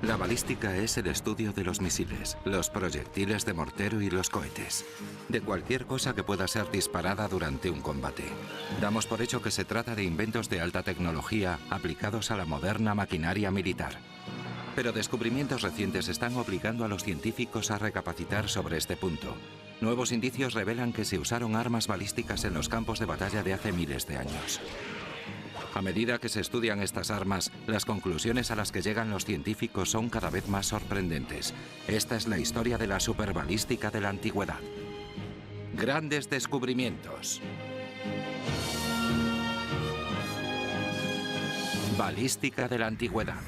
La balística es el estudio de los misiles, los proyectiles de mortero y los cohetes. De cualquier cosa que pueda ser disparada durante un combate. Damos por hecho que se trata de inventos de alta tecnología aplicados a la moderna maquinaria militar. Pero descubrimientos recientes están obligando a los científicos a recapacitar sobre este punto. Nuevos indicios revelan que se usaron armas balísticas en los campos de batalla de hace miles de años. A medida que se estudian estas armas, las conclusiones a las que llegan los científicos son cada vez más sorprendentes. Esta es la historia de la superbalística de la antigüedad. Grandes descubrimientos. Balística de la antigüedad.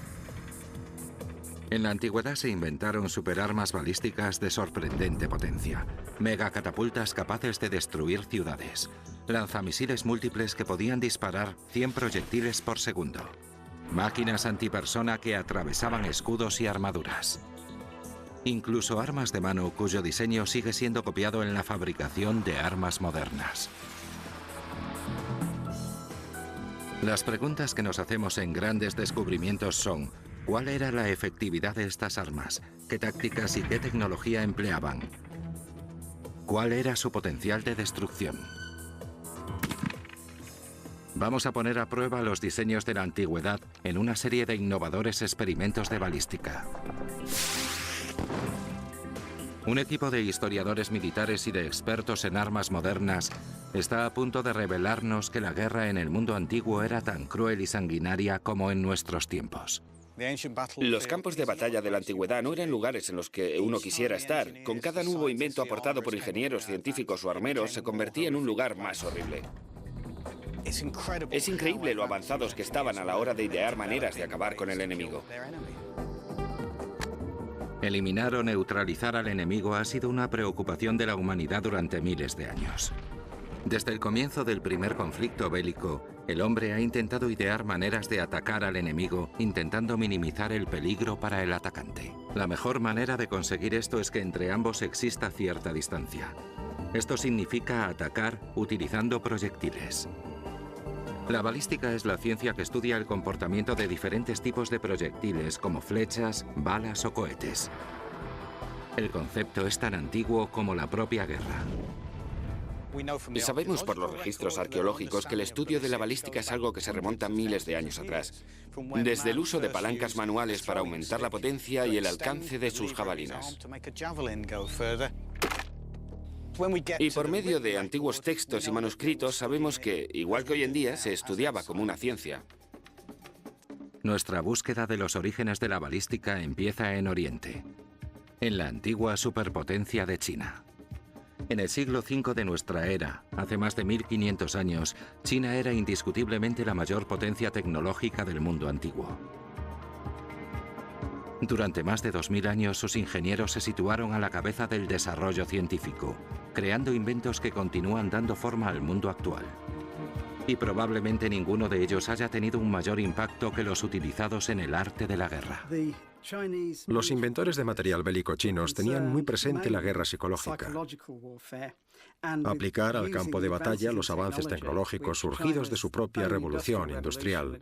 En la antigüedad se inventaron superarmas balísticas de sorprendente potencia, megacatapultas capaces de destruir ciudades, lanzamisiles múltiples que podían disparar 100 proyectiles por segundo, máquinas antipersona que atravesaban escudos y armaduras. Incluso armas de mano cuyo diseño sigue siendo copiado en la fabricación de armas modernas. Las preguntas que nos hacemos en Grandes Descubrimientos son: ¿cuál era la efectividad de estas armas? ¿Qué tácticas y qué tecnología empleaban? ¿Cuál era su potencial de destrucción? Vamos a poner a prueba los diseños de la antigüedad en una serie de innovadores experimentos de balística. Un equipo de historiadores militares y de expertos en armas modernas está a punto de revelarnos que la guerra en el mundo antiguo era tan cruel y sanguinaria como en nuestros tiempos. Los campos de batalla de la antigüedad no eran lugares en los que uno quisiera estar. Con cada nuevo invento aportado por ingenieros, científicos o armeros, se convertía en un lugar más horrible. Es increíble lo avanzados que estaban a la hora de idear maneras de acabar con el enemigo. Eliminar o neutralizar al enemigo ha sido una preocupación de la humanidad durante miles de años. Desde el comienzo del primer conflicto bélico, el hombre ha intentado idear maneras de atacar al enemigo, intentando minimizar el peligro para el atacante. La mejor manera de conseguir esto es que entre ambos exista cierta distancia. Esto significa atacar utilizando proyectiles. La balística es la ciencia que estudia el comportamiento de diferentes tipos de proyectiles, como flechas, balas o cohetes. El concepto es tan antiguo como la propia guerra. Sabemos por los registros arqueológicos que el estudio de la balística es algo que se remonta miles de años atrás, desde el uso de palancas manuales para aumentar la potencia y el alcance de sus jabalinas. Y por medio de antiguos textos y manuscritos sabemos que, igual que hoy en día, se estudiaba como una ciencia. Nuestra búsqueda de los orígenes de la balística empieza en Oriente, en la antigua superpotencia de China. En el siglo V de nuestra era, hace más de 1500 años, China era indiscutiblemente la mayor potencia tecnológica del mundo antiguo. Durante más de 2000 años, sus ingenieros se situaron a la cabeza del desarrollo científico, creando inventos que continúan dando forma al mundo actual. Y probablemente ninguno de ellos haya tenido un mayor impacto que los utilizados en el arte de la guerra. Los inventores de material bélico chinos tenían muy presente la guerra psicológica. Aplicar al campo de batalla los avances tecnológicos surgidos de su propia revolución industrial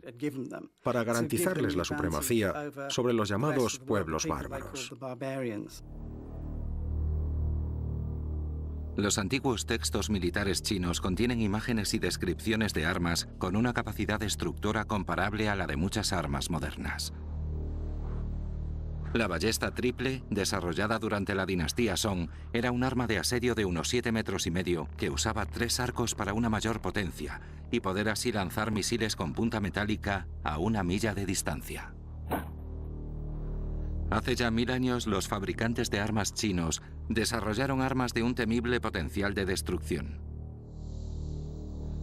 para garantizarles la supremacía sobre los llamados pueblos bárbaros. Los antiguos textos militares chinos contienen imágenes y descripciones de armas con una capacidad destructora comparable a la de muchas armas modernas. La ballesta triple, desarrollada durante la dinastía Song, era un arma de asedio de unos 7,5 metros que usaba 3 arcos para una mayor potencia y poder así lanzar misiles con punta metálica a 1 milla de distancia. Hace ya 1000 años, los fabricantes de armas chinos desarrollaron armas de un temible potencial de destrucción.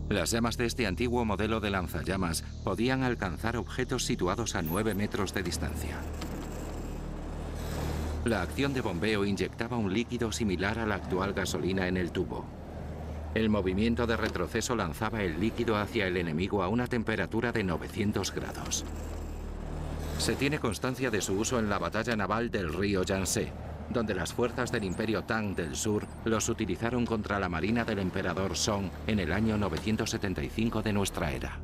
Las llamas de este antiguo modelo de lanzallamas podían alcanzar objetos situados a 9 metros de distancia. La acción de bombeo inyectaba un líquido similar a la actual gasolina en el tubo. El movimiento de retroceso lanzaba el líquido hacia el enemigo a una temperatura de 900 grados. Se tiene constancia de su uso en la batalla naval del río Yangtze, donde las fuerzas del Imperio Tang del Sur los utilizaron contra la marina del emperador Song en el año 975 de nuestra era.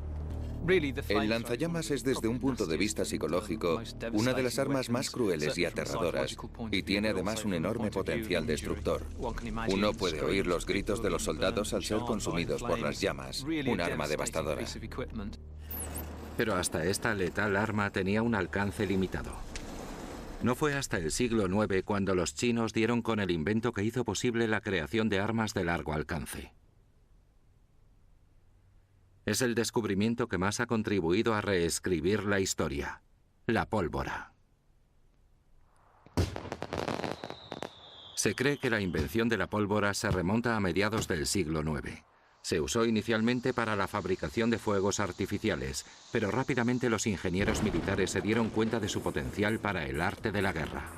El lanzallamas es, desde un punto de vista psicológico, una de las armas más crueles y aterradoras, y tiene además un enorme potencial destructor. Uno puede oír los gritos de los soldados al ser consumidos por las llamas, un arma devastadora. Pero hasta esta letal arma tenía un alcance limitado. No fue hasta el siglo IX cuando los chinos dieron con el invento que hizo posible la creación de armas de largo alcance. Es el descubrimiento que más ha contribuido a reescribir la historia: la pólvora. Se cree que la invención de la pólvora se remonta a mediados del siglo IX. Se usó inicialmente para la fabricación de fuegos artificiales, pero rápidamente los ingenieros militares se dieron cuenta de su potencial para el arte de la guerra.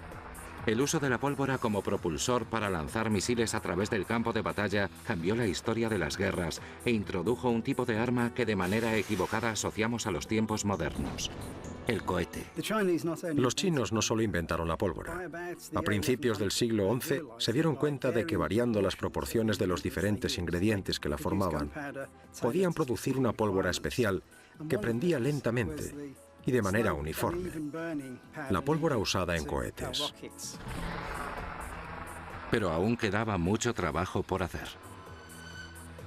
El uso de la pólvora como propulsor para lanzar misiles a través del campo de batalla cambió la historia de las guerras e introdujo un tipo de arma que de manera equivocada asociamos a los tiempos modernos: el cohete. Los chinos no solo inventaron la pólvora. A principios del siglo XI se dieron cuenta de que, variando las proporciones de los diferentes ingredientes que la formaban, podían producir una pólvora especial que prendía lentamente y de manera uniforme. La pólvora usada en cohetes. Pero aún quedaba mucho trabajo por hacer.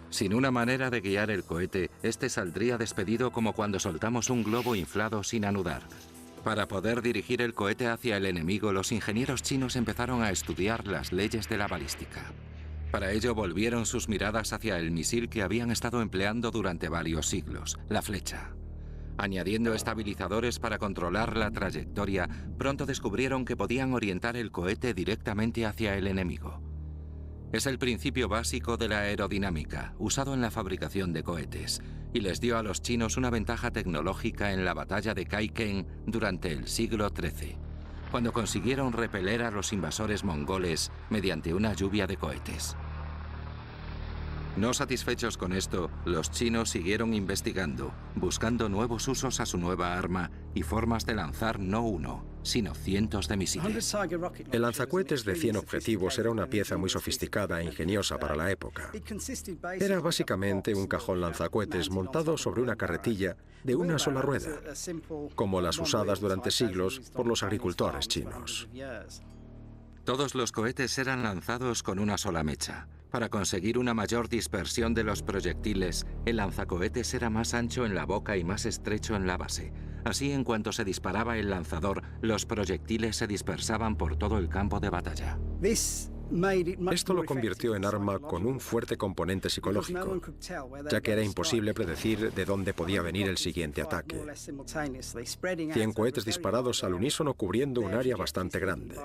Sin una manera de guiar el cohete, este saldría despedido como cuando soltamos un globo inflado sin anudar. Para poder dirigir el cohete hacia el enemigo, los ingenieros chinos empezaron a estudiar las leyes de la balística. Para ello volvieron sus miradas hacia el misil que habían estado empleando durante varios siglos: la flecha. Añadiendo estabilizadores para controlar la trayectoria, pronto descubrieron que podían orientar el cohete directamente hacia el enemigo. Es el principio básico de la aerodinámica, usado en la fabricación de cohetes, y les dio a los chinos una ventaja tecnológica en la batalla de Kai Ken durante el siglo XIII, cuando consiguieron repeler a los invasores mongoles mediante una lluvia de cohetes. No satisfechos con esto, los chinos siguieron investigando, buscando nuevos usos a su nueva arma y formas de lanzar no uno, sino cientos de misiles. El lanzacohetes de 100 objetivos era una pieza muy sofisticada e ingeniosa para la época. Era básicamente un cajón lanzacohetes montado sobre una carretilla de una sola rueda, como las usadas durante siglos por los agricultores chinos. Todos los cohetes eran lanzados con una sola mecha. Para conseguir una mayor dispersión de los proyectiles, el lanzacohetes era más ancho en la boca y más estrecho en la base. Así, en cuanto se disparaba el lanzador, los proyectiles se dispersaban por todo el campo de batalla. Esto lo convirtió en arma con un fuerte componente psicológico, ya que era imposible predecir de dónde podía venir el siguiente ataque. 100 cohetes disparados al unísono cubriendo un área bastante grande.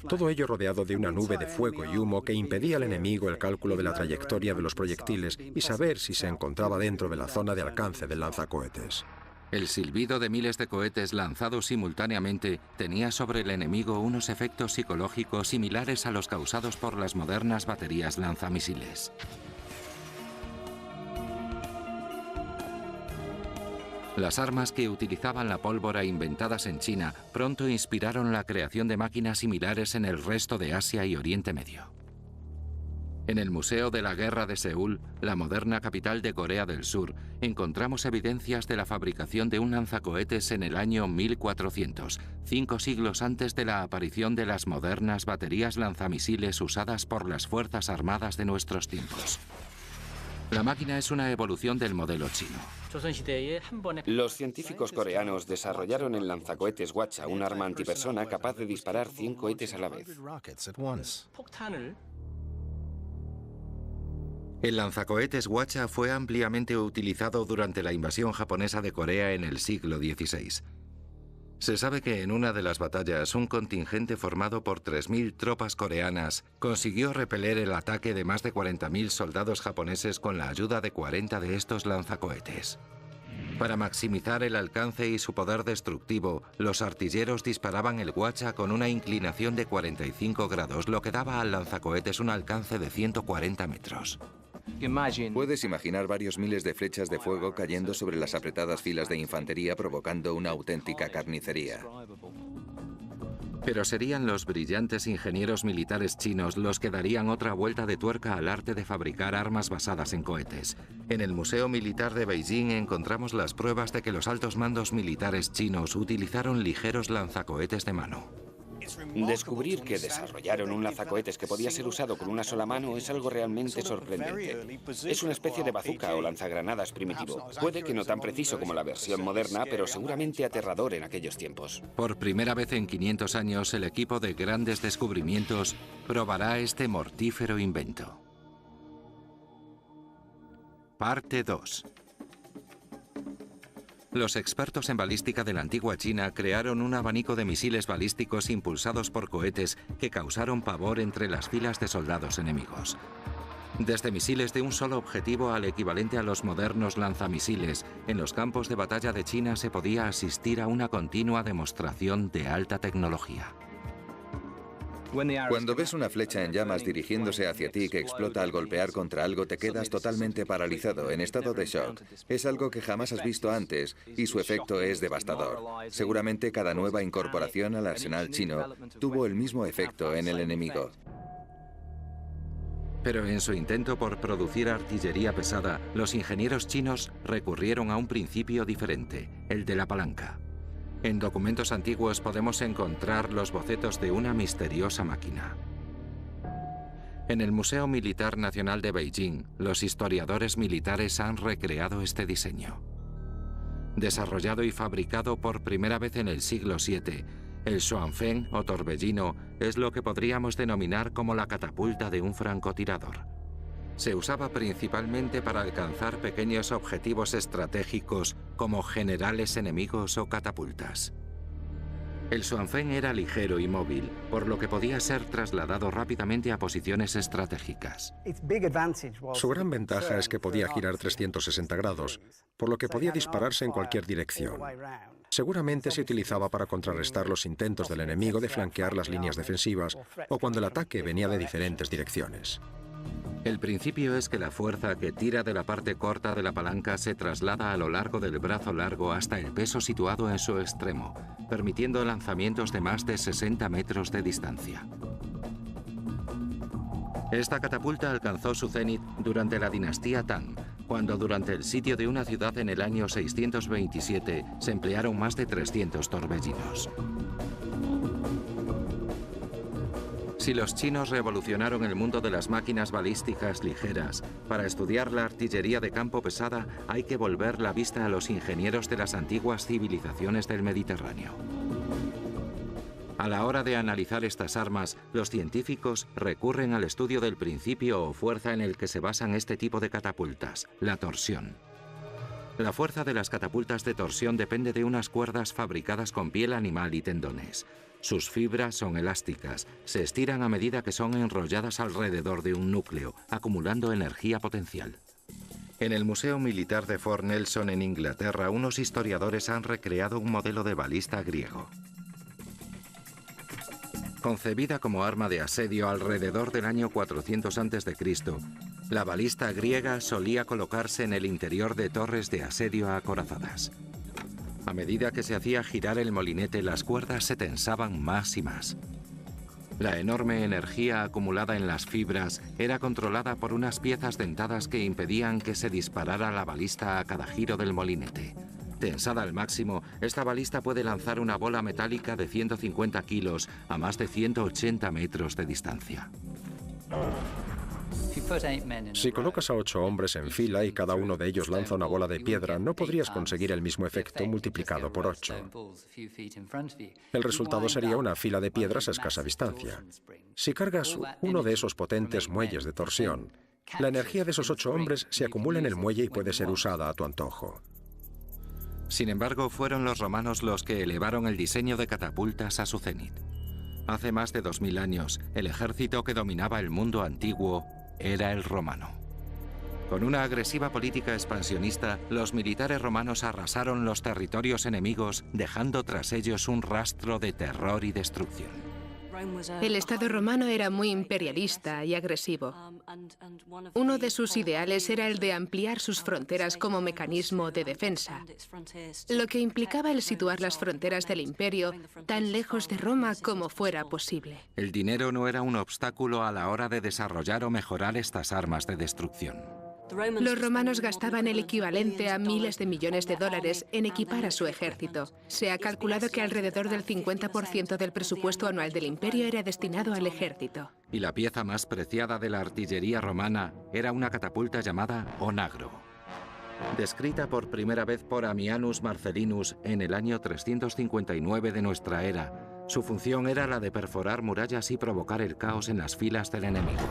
Todo ello rodeado de una nube de fuego y humo que impedía al enemigo el cálculo de la trayectoria de los proyectiles y saber si se encontraba dentro de la zona de alcance del lanzacohetes. El silbido de miles de cohetes lanzados simultáneamente tenía sobre el enemigo unos efectos psicológicos similares a los causados por las modernas baterías lanzamisiles. Las armas que utilizaban la pólvora inventadas en China pronto inspiraron la creación de máquinas similares en el resto de Asia y Oriente Medio. En el Museo de la Guerra de Seúl, la moderna capital de Corea del Sur, encontramos evidencias de la fabricación de un lanzacohetes en el año 1400, 5 siglos antes de la aparición de las modernas baterías lanzamisiles usadas por las Fuerzas Armadas de nuestros tiempos. La máquina es una evolución del modelo chino. Los científicos coreanos desarrollaron el lanzacohetes Hwachha, un arma antipersona capaz de disparar 100 cohetes a la vez. El lanzacohetes Hwachha fue ampliamente utilizado durante la invasión japonesa de Corea en el siglo XVI. Se sabe que en una de las batallas, un contingente formado por 3.000 tropas coreanas consiguió repeler el ataque de más de 40.000 soldados japoneses con la ayuda de 40 de estos lanzacohetes. Para maximizar el alcance y su poder destructivo, los artilleros disparaban el Hwachha con una inclinación de 45 grados, lo que daba al lanzacohetes un alcance de 140 metros. Puedes imaginar varios miles de flechas de fuego cayendo sobre las apretadas filas de infantería, provocando una auténtica carnicería. Pero serían los brillantes ingenieros militares chinos los que darían otra vuelta de tuerca al arte de fabricar armas basadas en cohetes. En el Museo Militar de Beijing encontramos las pruebas de que los altos mandos militares chinos utilizaron ligeros lanzacohetes de mano. Descubrir que desarrollaron un lanzacohetes que podía ser usado con una sola mano es algo realmente sorprendente. Es una especie de bazuca o lanzagranadas primitivo. Puede que no tan preciso como la versión moderna, pero seguramente aterrador en aquellos tiempos. Por primera vez en 500 años, el equipo de grandes descubrimientos probará este mortífero invento. Parte 2. Los expertos en balística de la antigua China crearon un abanico de misiles balísticos impulsados por cohetes que causaron pavor entre las filas de soldados enemigos. Desde misiles de un solo objetivo al equivalente a los modernos lanzamisiles, en los campos de batalla de China se podía asistir a una continua demostración de alta tecnología. Cuando ves una flecha en llamas dirigiéndose hacia ti que explota al golpear contra algo, te quedas totalmente paralizado, en estado de shock. Es algo que jamás has visto antes y su efecto es devastador. Seguramente cada nueva incorporación al arsenal chino tuvo el mismo efecto en el enemigo. Pero en su intento por producir artillería pesada, los ingenieros chinos recurrieron a un principio diferente, el de la palanca. En documentos antiguos podemos encontrar los bocetos de una misteriosa máquina. En el Museo Militar Nacional de Beijing, los historiadores militares han recreado este diseño. Desarrollado y fabricado por primera vez en el siglo VII, el Xuanfeng o torbellino es lo que podríamos denominar como la catapulta de un francotirador. Se usaba principalmente para alcanzar pequeños objetivos estratégicos como generales enemigos o catapultas. El Xuanfeng era ligero y móvil, por lo que podía ser trasladado rápidamente a posiciones estratégicas. Su gran ventaja es que podía girar 360 grados, por lo que podía dispararse en cualquier dirección. Seguramente se utilizaba para contrarrestar los intentos del enemigo de flanquear las líneas defensivas o cuando el ataque venía de diferentes direcciones. El principio es que la fuerza que tira de la parte corta de la palanca se traslada a lo largo del brazo largo hasta el peso situado en su extremo, permitiendo lanzamientos de más de 60 metros de distancia. Esta catapulta alcanzó su cenit durante la dinastía Tang, cuando durante el sitio de una ciudad en el año 627 se emplearon más de 300 torbellinos. Si los chinos revolucionaron el mundo de las máquinas balísticas ligeras, para estudiar la artillería de campo pesada hay que volver la vista a los ingenieros de las antiguas civilizaciones del Mediterráneo. A la hora de analizar estas armas, los científicos recurren al estudio del principio o fuerza en el que se basan este tipo de catapultas, la torsión. La fuerza de las catapultas de torsión depende de unas cuerdas fabricadas con piel animal y tendones. Sus fibras son elásticas, se estiran a medida que son enrolladas alrededor de un núcleo, acumulando energía potencial. En el Museo Militar de Fort Nelson en Inglaterra, unos historiadores han recreado un modelo de balista griego. Concebida como arma de asedio alrededor del año 400 a.C., la balista griega solía colocarse en el interior de torres de asedio acorazadas. A medida que se hacía girar el molinete, las cuerdas se tensaban más y más. La enorme energía acumulada en las fibras era controlada por unas piezas dentadas que impedían que se disparara la balista a cada giro del molinete. Tensada al máximo, esta balista puede lanzar una bola metálica de 150 kilos a más de 180 metros de distancia. Si colocas a 8 hombres en fila y cada uno de ellos lanza una bola de piedra, no podrías conseguir el mismo efecto multiplicado por 8. El resultado sería una fila de piedras a escasa distancia. Si cargas uno de esos potentes muelles de torsión, la energía de esos 8 hombres se acumula en el muelle y puede ser usada a tu antojo. Sin embargo, fueron los romanos los que elevaron el diseño de catapultas a su cenit. Hace más de 2000 años, el ejército que dominaba el mundo antiguo era el romano. Con una agresiva política expansionista, los militares romanos arrasaron los territorios enemigos, dejando tras ellos un rastro de terror y destrucción. El Estado romano era muy imperialista y agresivo. Uno de sus ideales era el de ampliar sus fronteras como mecanismo de defensa, lo que implicaba el situar las fronteras del imperio tan lejos de Roma como fuera posible. El dinero no era un obstáculo a la hora de desarrollar o mejorar estas armas de destrucción. Los romanos gastaban el equivalente a miles de millones de dólares en equipar a su ejército. Se ha calculado que alrededor del 50% del presupuesto anual del imperio era destinado al ejército. Y la pieza más preciada de la artillería romana era una catapulta llamada onagro. Descrita por primera vez por Ammianus Marcellinus en el año 359 de nuestra era, su función era la de perforar murallas y provocar el caos en las filas del enemigo.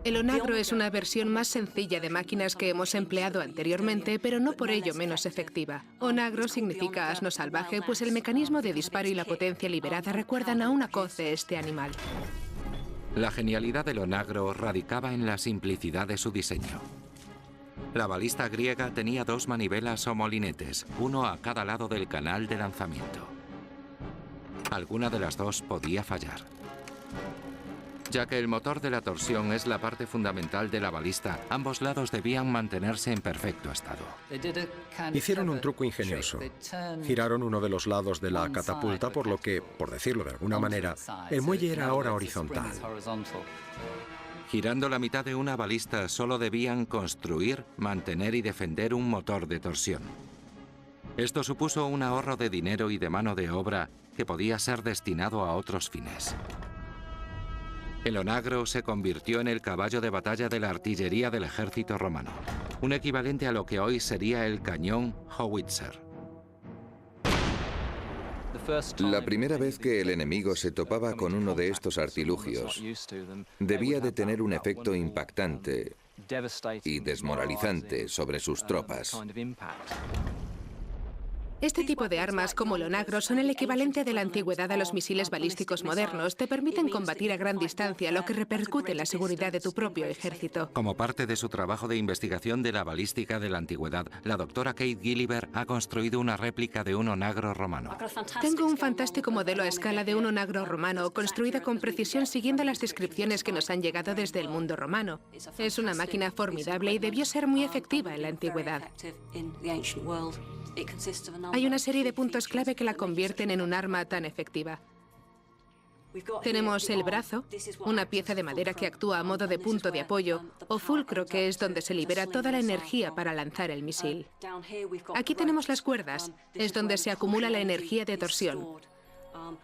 El onagro es una versión más sencilla de máquinas que hemos empleado anteriormente, pero no por ello menos efectiva. Onagro significa asno salvaje, pues el mecanismo de disparo y la potencia liberada recuerdan a una coce este animal. La genialidad del onagro radicaba en la simplicidad de su diseño. La balista griega tenía dos manivelas o molinetes, uno a cada lado del canal de lanzamiento. Alguna de las dos podía fallar. Ya que el motor de la torsión es la parte fundamental de la balista, ambos lados debían mantenerse en perfecto estado. Hicieron un truco ingenioso. Giraron uno de los lados de la catapulta, por lo que, por decirlo de alguna manera, el muelle era ahora horizontal. Girando la mitad de una balista, solo debían construir, mantener y defender un motor de torsión. Esto supuso un ahorro de dinero y de mano de obra que podía ser destinado a otros fines. El onagro se convirtió en el caballo de batalla de la artillería del ejército romano, un equivalente a lo que hoy sería el cañón howitzer. La primera vez que el enemigo se topaba con uno de estos artilugios, debía de tener un efecto impactante y desmoralizante sobre sus tropas. Este tipo de armas, como el onagro, son el equivalente de la antigüedad a los misiles balísticos modernos. Te permiten combatir a gran distancia, lo que repercute en la seguridad de tu propio ejército. Como parte de su trabajo de investigación de la balística de la antigüedad, la doctora Kate Gilliver ha construido una réplica de un onagro romano. Tengo un fantástico modelo a escala de un onagro romano, construida con precisión siguiendo las descripciones que nos han llegado desde el mundo romano. Es una máquina formidable y debió ser muy efectiva en la antigüedad. Hay una serie de puntos clave que la convierten en un arma tan efectiva. Tenemos el brazo, una pieza de madera que actúa a modo de punto de apoyo, o fulcro, que es donde se libera toda la energía para lanzar el misil. Aquí tenemos las cuerdas, es donde se acumula la energía de torsión.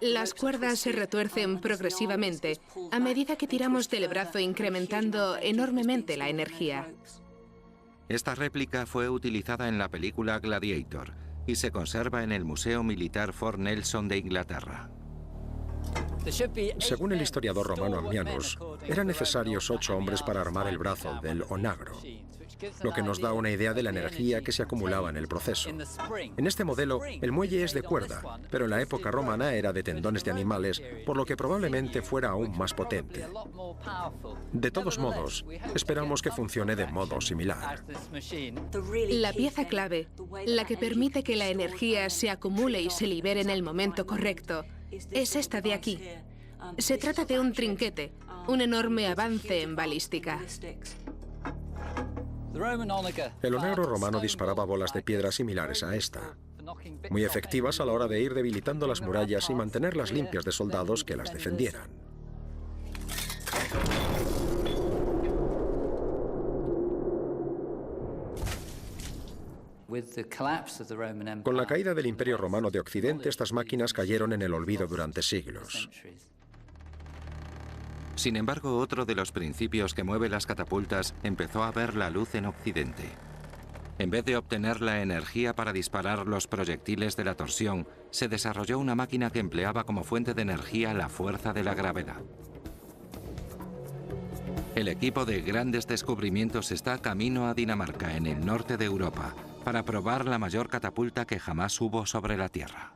Las cuerdas se retuercen progresivamente a medida que tiramos del brazo, incrementando enormemente la energía. Esta réplica fue utilizada en la película Gladiator y se conserva en el Museo Militar Fort Nelson de Inglaterra. Según el historiador romano Ammianus, eran necesarios 8 hombres para armar el brazo del onagro, lo que nos da una idea de la energía que se acumulaba en el proceso. En este modelo, el muelle es de cuerda, pero en la época romana era de tendones de animales, por lo que probablemente fuera aún más potente. De todos modos, esperamos que funcione de modo similar. La pieza clave, la que permite que la energía se acumule y se libere en el momento correcto, es esta de aquí. Se trata de un trinquete, un enorme avance en balística. El onagro romano disparaba bolas de piedra similares a esta, muy efectivas a la hora de ir debilitando las murallas y mantenerlas limpias de soldados que las defendieran. Con la caída del Imperio Romano de Occidente, estas máquinas cayeron en el olvido durante siglos. Sin embargo, otro de los principios que mueve las catapultas empezó a ver la luz en Occidente. En vez de obtener la energía para disparar los proyectiles de la torsión, se desarrolló una máquina que empleaba como fuente de energía la fuerza de la gravedad. El equipo de grandes descubrimientos está camino a Dinamarca, en el norte de Europa, para probar la mayor catapulta que jamás hubo sobre la Tierra.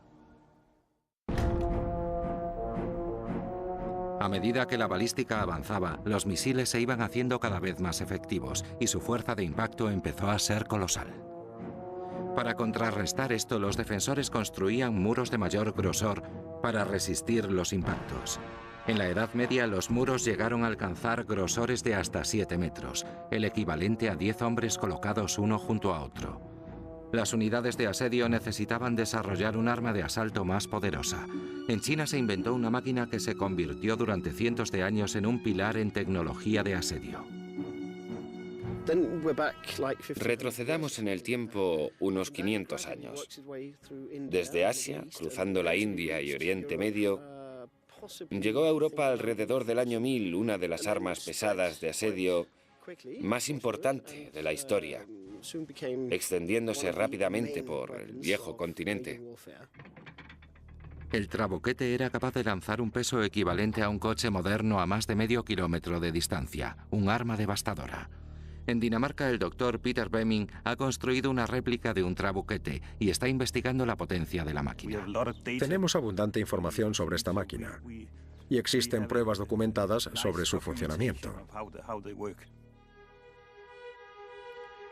A medida que la balística avanzaba, los misiles se iban haciendo cada vez más efectivos y su fuerza de impacto empezó a ser colosal. Para contrarrestar esto, los defensores construían muros de mayor grosor para resistir los impactos. En la Edad Media, los muros llegaron a alcanzar grosores de hasta 7 metros, el equivalente a 10 hombres colocados uno junto a otro. Las unidades de asedio necesitaban desarrollar un arma de asalto más poderosa. En China se inventó una máquina que se convirtió durante cientos de años en un pilar en tecnología de asedio. Retrocedamos en el tiempo unos 500 años. Desde Asia, cruzando la India y Oriente Medio, llegó a Europa alrededor del año 1000 una de las armas pesadas de asedio más importante de la historia, extendiéndose rápidamente por el viejo continente. El trabuquete era capaz de lanzar un peso equivalente a un coche moderno a más de medio kilómetro de distancia, un arma devastadora. En Dinamarca, el doctor Peter Bemming ha construido una réplica de un trabuquete y está investigando la potencia de la máquina. Tenemos abundante información sobre esta máquina y existen pruebas documentadas sobre su funcionamiento.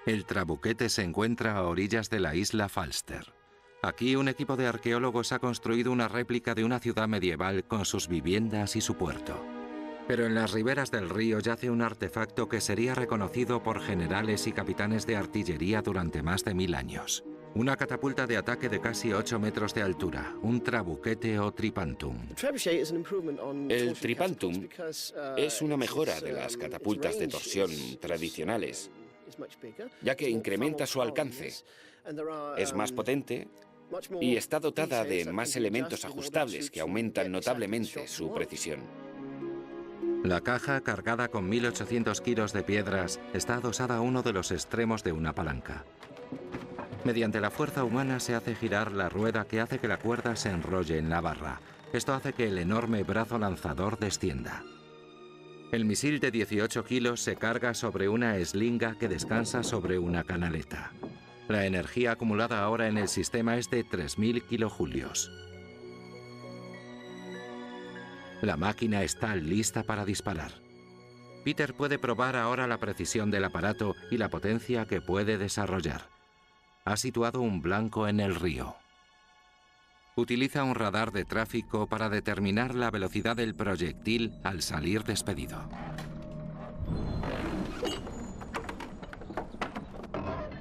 El trabuquete se encuentra a orillas de la isla Falster. Aquí un equipo de arqueólogos ha construido una réplica de una ciudad medieval con sus viviendas y su puerto. Pero en las riberas del río yace un artefacto que sería reconocido por generales y capitanes de artillería durante más de 1000 años. Una catapulta de ataque de casi 8 metros de altura, un trabuquete o tripantum. El tripantum es una mejora de las catapultas de torsión tradicionales, ya que incrementa su alcance, es más potente y está dotada de más elementos ajustables que aumentan notablemente su precisión. La caja, cargada con 1800 kilos de piedras, está adosada a uno de los extremos de una palanca. Mediante la fuerza humana se hace girar la rueda que hace que la cuerda se enrolle en la barra. Esto hace que el enorme brazo lanzador descienda. El misil de 18 kilos se carga sobre una eslinga que descansa sobre una canaleta. La energía acumulada ahora en el sistema es de 3000 kilojulios. La máquina está lista para disparar. Peter puede probar ahora la precisión del aparato y la potencia que puede desarrollar. Ha situado un blanco en el río. Utiliza un radar de tráfico para determinar la velocidad del proyectil al salir despedido.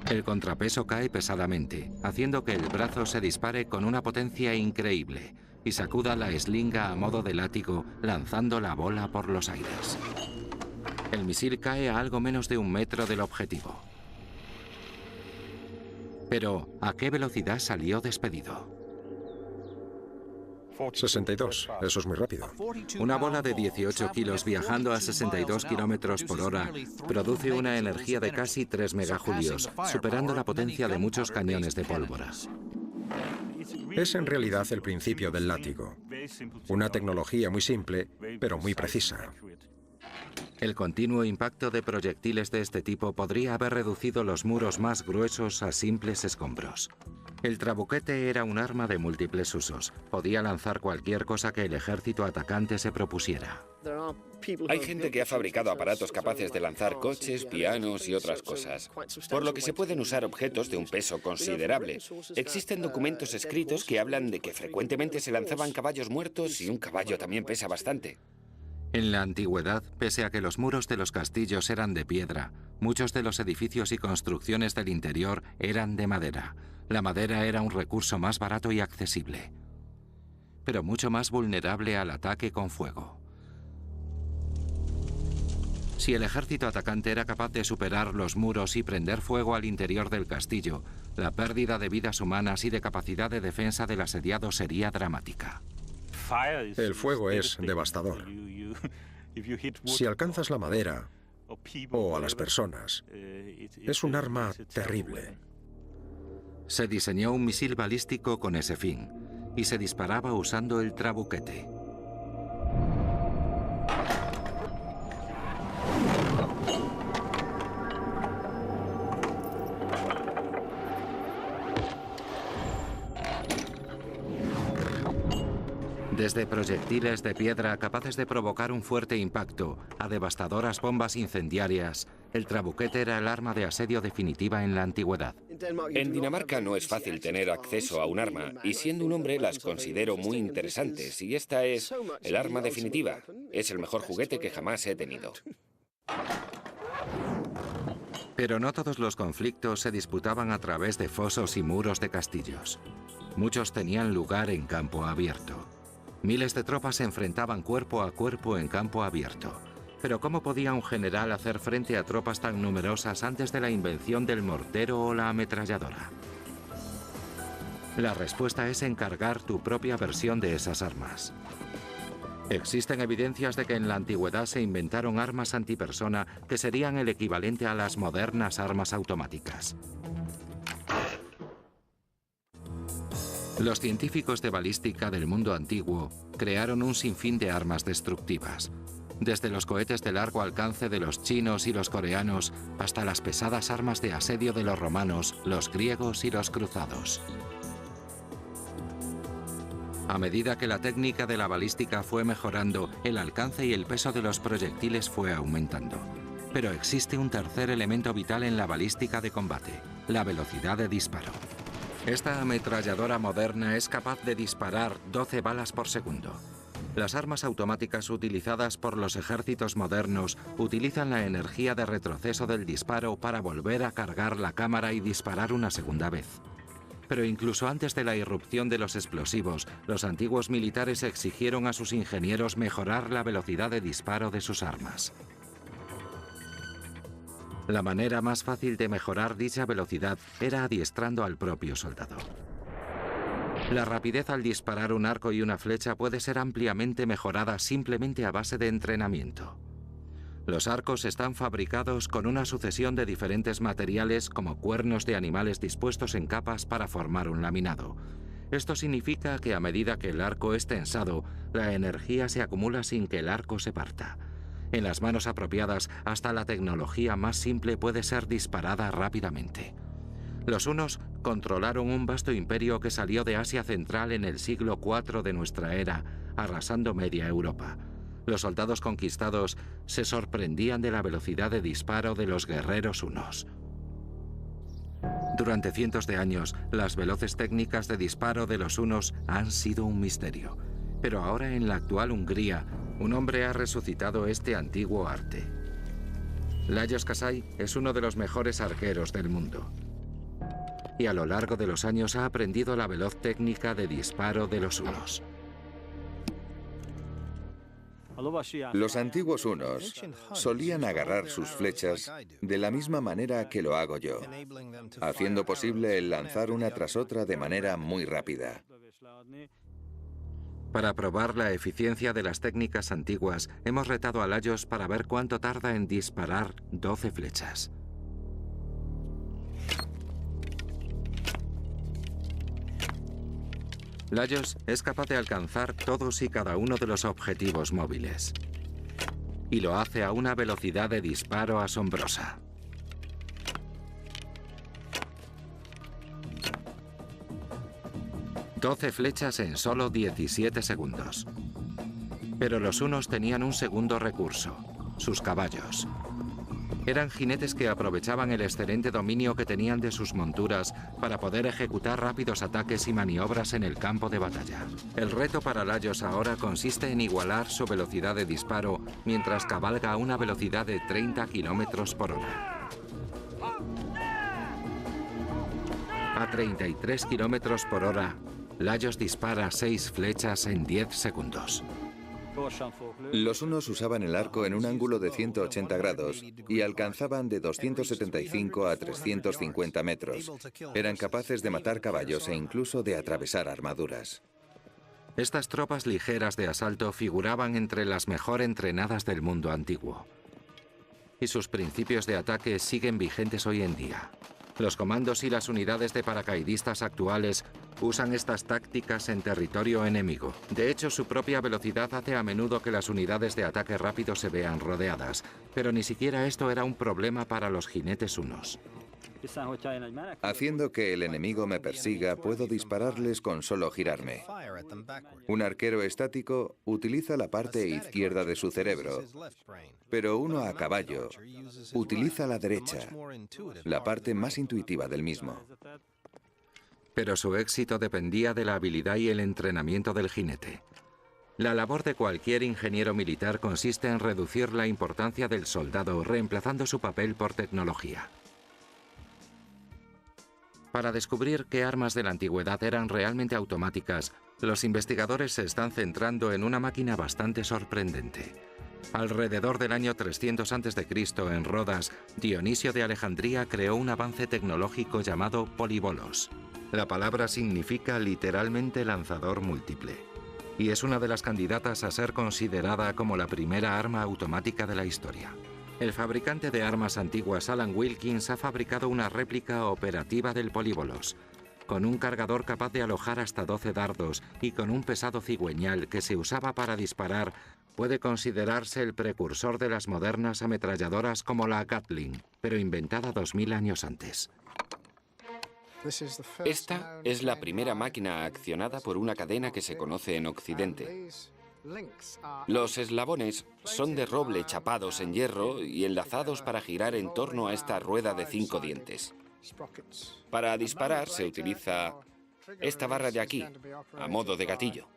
El contrapeso cae pesadamente, haciendo que el brazo se dispare con una potencia increíble y sacuda la eslinga a modo de látigo, lanzando la bola por los aires. El misil cae a algo menos de 1 metro del objetivo. Pero, ¿a qué velocidad salió despedido? 62, eso es muy rápido. Una bola de 18 kilos viajando a 62 kilómetros por hora produce una energía de casi 3 megajulios, superando la potencia de muchos cañones de pólvora. Es en realidad el principio del látigo. Una tecnología muy simple, pero muy precisa. El continuo impacto de proyectiles de este tipo podría haber reducido los muros más gruesos a simples escombros. El trabuquete era un arma de múltiples usos. Podía lanzar cualquier cosa que el ejército atacante se propusiera. Hay gente que ha fabricado aparatos capaces de lanzar coches, pianos y otras cosas, por lo que se pueden usar objetos de un peso considerable. Existen documentos escritos que hablan de que frecuentemente se lanzaban caballos muertos y un caballo también pesa bastante. En la antigüedad, pese a que los muros de los castillos eran de piedra, muchos de los edificios y construcciones del interior eran de madera. La madera era un recurso más barato y accesible, pero mucho más vulnerable al ataque con fuego. Si el ejército atacante era capaz de superar los muros y prender fuego al interior del castillo, la pérdida de vidas humanas y de capacidad de defensa del asediado sería dramática. El fuego es devastador. Si alcanzas la madera o a las personas, es un arma terrible. Se diseñó un misil balístico con ese fin y se disparaba usando el trabuquete. Desde proyectiles de piedra capaces de provocar un fuerte impacto a devastadoras bombas incendiarias, el trabuquete era el arma de asedio definitiva en la antigüedad. En Dinamarca no es fácil tener acceso a un arma, y siendo un hombre las considero muy interesantes, y esta es el arma definitiva. Es el mejor juguete que jamás he tenido. Pero no todos los conflictos se disputaban a través de fosos y muros de castillos. Muchos tenían lugar en campo abierto. Miles de tropas se enfrentaban cuerpo a cuerpo en campo abierto. Pero ¿cómo podía un general hacer frente a tropas tan numerosas antes de la invención del mortero o la ametralladora? La respuesta es encargar tu propia versión de esas armas. Existen evidencias de que en la antigüedad se inventaron armas antipersona que serían el equivalente a las modernas armas automáticas. Los científicos de balística del mundo antiguo crearon un sinfín de armas destructivas, desde los cohetes de largo alcance de los chinos y los coreanos hasta las pesadas armas de asedio de los romanos, los griegos y los cruzados. A medida que la técnica de la balística fue mejorando, el alcance y el peso de los proyectiles fue aumentando. Pero existe un tercer elemento vital en la balística de combate: la velocidad de disparo. Esta ametralladora moderna es capaz de disparar 12 balas por segundo. Las armas automáticas utilizadas por los ejércitos modernos utilizan la energía de retroceso del disparo para volver a cargar la cámara y disparar una segunda vez. Pero incluso antes de la irrupción de los explosivos, los antiguos militares exigieron a sus ingenieros mejorar la velocidad de disparo de sus armas. La manera más fácil de mejorar dicha velocidad era adiestrando al propio soldado. La rapidez al disparar un arco y una flecha puede ser ampliamente mejorada simplemente a base de entrenamiento. Los arcos están fabricados con una sucesión de diferentes materiales como cuernos de animales dispuestos en capas para formar un laminado. Esto significa que a medida que el arco es tensado, la energía se acumula sin que el arco se parta. En las manos apropiadas, hasta la tecnología más simple puede ser disparada rápidamente. Los hunos controlaron un vasto imperio que salió de Asia Central en el siglo IV de nuestra era, arrasando media Europa. Los soldados conquistados se sorprendían de la velocidad de disparo de los guerreros hunos. Durante cientos de años, las veloces técnicas de disparo de los hunos han sido un misterio. Pero ahora en la actual Hungría, un hombre ha resucitado este antiguo arte. Lajos Kasai es uno de los mejores arqueros del mundo. Y a lo largo de los años ha aprendido la veloz técnica de disparo de los hunos. Los antiguos hunos solían agarrar sus flechas de la misma manera que lo hago yo, haciendo posible el lanzar una tras otra de manera muy rápida. Para probar la eficiencia de las técnicas antiguas, hemos retado a Lajos para ver cuánto tarda en disparar 12 flechas. Lajos es capaz de alcanzar todos y cada uno de los objetivos móviles. Y lo hace a una velocidad de disparo asombrosa. "12 flechas en solo 17 segundos. Pero los hunos tenían un segundo recurso: sus caballos. Eran jinetes que aprovechaban el excelente dominio que tenían de sus monturas para poder ejecutar rápidos ataques y maniobras en el campo de batalla. El reto para Lajos ahora consiste en igualar su velocidad de disparo mientras cabalga a una velocidad de 30 kilómetros por hora. A 33 kilómetros por hora, Lajos dispara 6 flechas en 10 segundos. Los hunos usaban el arco en un ángulo de 180 grados y alcanzaban de 275 a 350 metros. Eran capaces de matar caballos e incluso de atravesar armaduras. Estas tropas ligeras de asalto figuraban entre las mejor entrenadas del mundo antiguo. Y sus principios de ataque siguen vigentes hoy en día. Los comandos y las unidades de paracaidistas actuales usan estas tácticas en territorio enemigo. De hecho, su propia velocidad hace a menudo que las unidades de ataque rápido se vean rodeadas, pero ni siquiera esto era un problema para los jinetes hunos. Haciendo que el enemigo me persiga, puedo dispararles con solo girarme. Un arquero estático utiliza la parte izquierda de su cerebro, pero uno a caballo utiliza la derecha, la parte más intuitiva del mismo. Pero su éxito dependía de la habilidad y el entrenamiento del jinete. La labor de cualquier ingeniero militar consiste en reducir la importancia del soldado, reemplazando su papel por tecnología. Para descubrir qué armas de la antigüedad eran realmente automáticas, los investigadores se están centrando en una máquina bastante sorprendente. Alrededor del año 300 a.C., en Rodas, Dionisio de Alejandría creó un avance tecnológico llamado polibolos. La palabra significa literalmente lanzador múltiple, y es una de las candidatas a ser considerada como la primera arma automática de la historia. El fabricante de armas antiguas Alan Wilkins ha fabricado una réplica operativa del polibolos, con un cargador capaz de alojar hasta 12 dardos y con un pesado cigüeñal que se usaba para disparar. Puede considerarse el precursor de las modernas ametralladoras como la Gatling, pero inventada 2000 años antes. Esta es la primera máquina accionada por una cadena que se conoce en Occidente. Los eslabones son de roble chapados en hierro y enlazados para girar en torno a esta rueda de 5 dientes. Para disparar se utiliza esta barra de aquí, a modo de gatillo.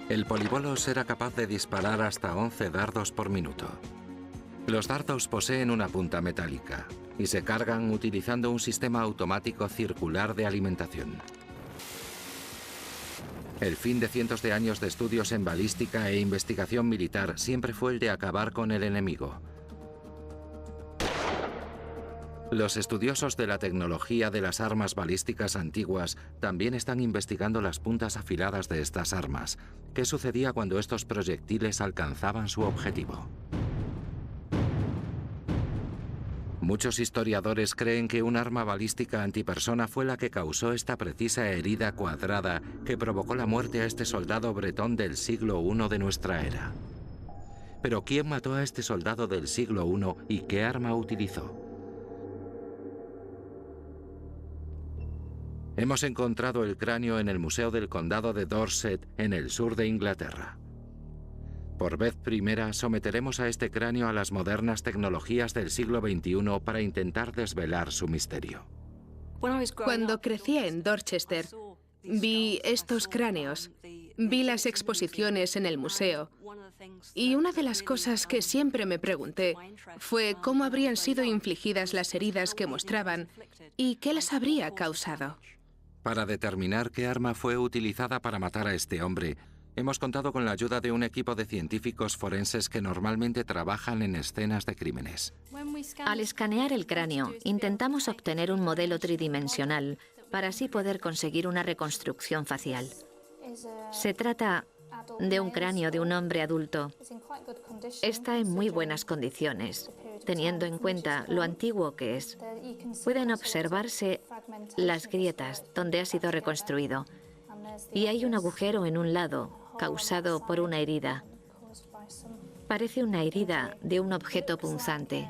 El polibolos era capaz de disparar hasta 11 dardos por minuto. Los dardos poseen una punta metálica y se cargan utilizando un sistema automático circular de alimentación. El fin de cientos de años de estudios en balística e investigación militar siempre fue el de acabar con el enemigo. Los estudiosos de la tecnología de las armas balísticas antiguas también están investigando las puntas afiladas de estas armas. ¿Qué sucedía cuando estos proyectiles alcanzaban su objetivo? Muchos historiadores creen que un arma balística antipersona fue la que causó esta precisa herida cuadrada que provocó la muerte a este soldado bretón del siglo I de nuestra era. Pero ¿quién mató a este soldado del siglo I y qué arma utilizó? Hemos encontrado el cráneo en el Museo del Condado de Dorset, en el sur de Inglaterra. Por vez primera, someteremos a este cráneo a las modernas tecnologías del siglo XXI para intentar desvelar su misterio. Cuando crecía en Dorchester, vi estos cráneos, vi las exposiciones en el museo, y una de las cosas que siempre me pregunté fue cómo habrían sido infligidas las heridas que mostraban y qué las habría causado. Para determinar qué arma fue utilizada para matar a este hombre, hemos contado con la ayuda de un equipo de científicos forenses que normalmente trabajan en escenas de crímenes. Al escanear el cráneo, intentamos obtener un modelo tridimensional para así poder conseguir una reconstrucción facial. Se trata de un cráneo de un hombre adulto. Está en muy buenas condiciones, teniendo en cuenta lo antiguo que es. Pueden observarse las grietas donde ha sido reconstruido. Y hay un agujero en un lado, causado por una herida. Parece una herida de un objeto punzante.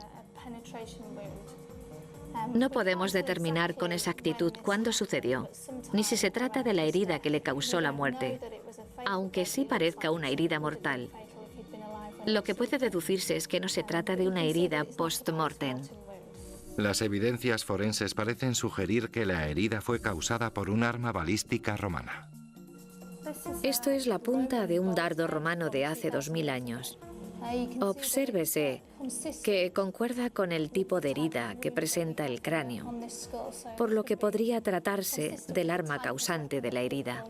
No podemos determinar con exactitud cuándo sucedió, ni si se trata de la herida que le causó la muerte, aunque sí parezca una herida mortal. Lo que puede deducirse es que no se trata de una herida post-mortem. Las evidencias forenses parecen sugerir que la herida fue causada por un arma balística romana. Esto es la punta de un dardo romano de hace 2000 años. Obsérvese que concuerda con el tipo de herida que presenta el cráneo, por lo que podría tratarse del arma causante de la herida.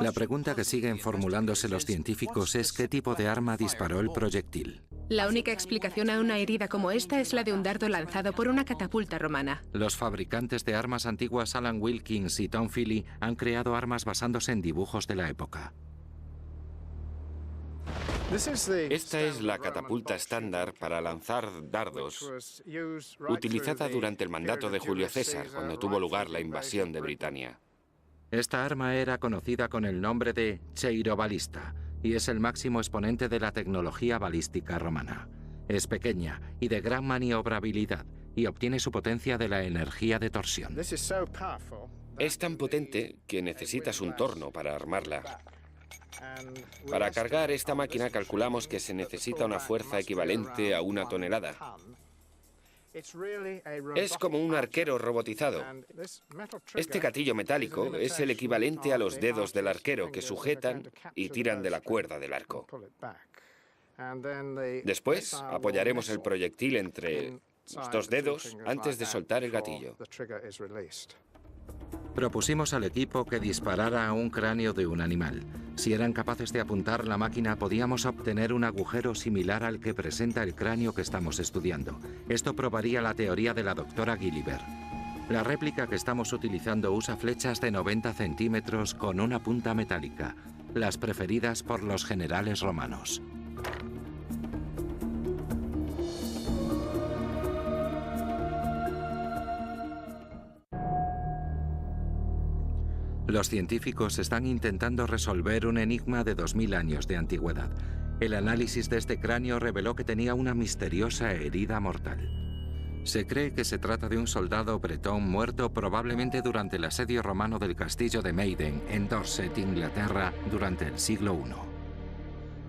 La pregunta que siguen formulándose los científicos es qué tipo de arma disparó el proyectil. La única explicación a una herida como esta es la de un dardo lanzado por una catapulta romana. Los fabricantes de armas antiguas Alan Wilkins y Tom Philly han creado armas basándose en dibujos de la época. Esta es la catapulta estándar para lanzar dardos, utilizada durante el mandato de Julio César, cuando tuvo lugar la invasión de Britania. Esta arma era conocida con el nombre de Cheirobalista y es el máximo exponente de la tecnología balística romana. Es pequeña y de gran maniobrabilidad y obtiene su potencia de la energía de torsión. Es tan potente que necesitas un torno para armarla. Para cargar esta máquina calculamos que se necesita una fuerza equivalente a 1 tonelada. Es como un arquero robotizado. Este gatillo metálico es el equivalente a los dedos del arquero que sujetan y tiran de la cuerda del arco. Después apoyaremos el proyectil entre los 2 dedos antes de soltar el gatillo. Propusimos al equipo que disparara a un cráneo de un animal. Si eran capaces de apuntar la máquina, podíamos obtener un agujero similar al que presenta el cráneo que estamos estudiando. Esto probaría la teoría de la doctora Gilliver. La réplica que estamos utilizando usa flechas de 90 centímetros con una punta metálica, las preferidas por los generales romanos. Los científicos están intentando resolver un enigma de 2000 años de antigüedad. El análisis de este cráneo reveló que tenía una misteriosa herida mortal. Se cree que se trata de un soldado bretón muerto probablemente durante el asedio romano del castillo de Maiden, en Dorset, Inglaterra, durante el siglo I.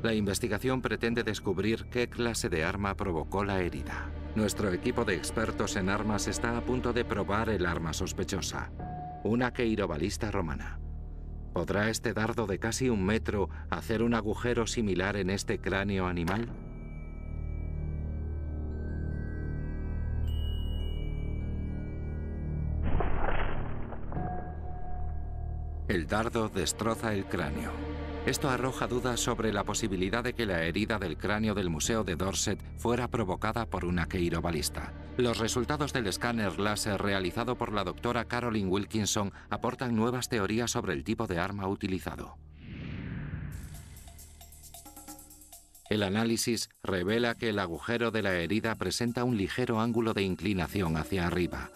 La investigación pretende descubrir qué clase de arma provocó la herida. Nuestro equipo de expertos en armas está a punto de probar el arma sospechosa. Una queirobalista romana. ¿Podrá este dardo de casi 1 metro hacer un agujero similar en este cráneo animal? El dardo destroza el cráneo. Esto arroja dudas sobre la posibilidad de que la herida del cráneo del Museo de Dorset fuera provocada por una queirobalista. Los resultados del escáner láser realizado por la doctora Caroline Wilkinson aportan nuevas teorías sobre el tipo de arma utilizado. El análisis revela que el agujero de la herida presenta un ligero ángulo de inclinación hacia arriba.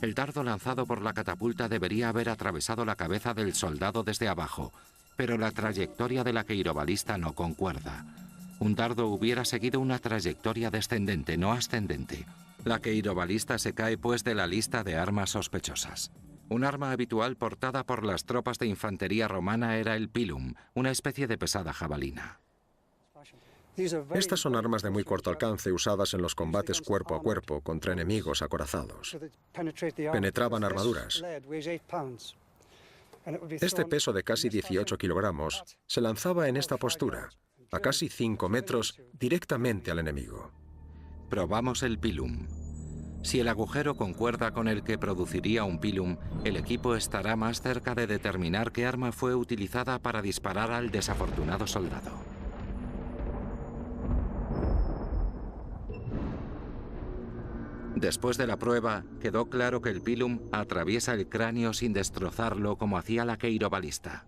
El dardo lanzado por la catapulta debería haber atravesado la cabeza del soldado desde abajo, pero la trayectoria de la queirobalista no concuerda. Un dardo hubiera seguido una trayectoria descendente, no ascendente. La queirobalista se cae pues de la lista de armas sospechosas. Un arma habitual portada por las tropas de infantería romana era el pilum, una especie de pesada jabalina. Estas son armas de muy corto alcance usadas en los combates cuerpo a cuerpo contra enemigos acorazados. Penetraban armaduras. Este peso de casi 18 kilogramos se lanzaba en esta postura, a casi 5 metros, directamente al enemigo. Probamos el pilum. Si el agujero concuerda con el que produciría un pilum, el equipo estará más cerca de determinar qué arma fue utilizada para disparar al desafortunado soldado. Después de la prueba, quedó claro que el pilum atraviesa el cráneo sin destrozarlo como hacía la queirobalista.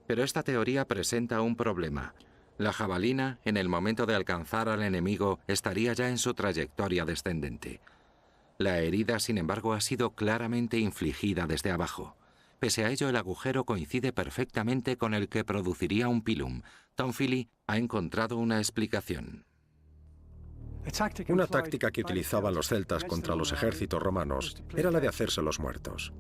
Pero esta teoría presenta un problema. La jabalina, en el momento de alcanzar al enemigo, estaría ya en su trayectoria descendente. La herida, sin embargo, ha sido claramente infligida desde abajo. Pese a ello, el agujero coincide perfectamente con el que produciría un pilum. Tom Feely ha encontrado una explicación. Una táctica que utilizaban los celtas contra los ejércitos romanos era la de hacerse los muertos.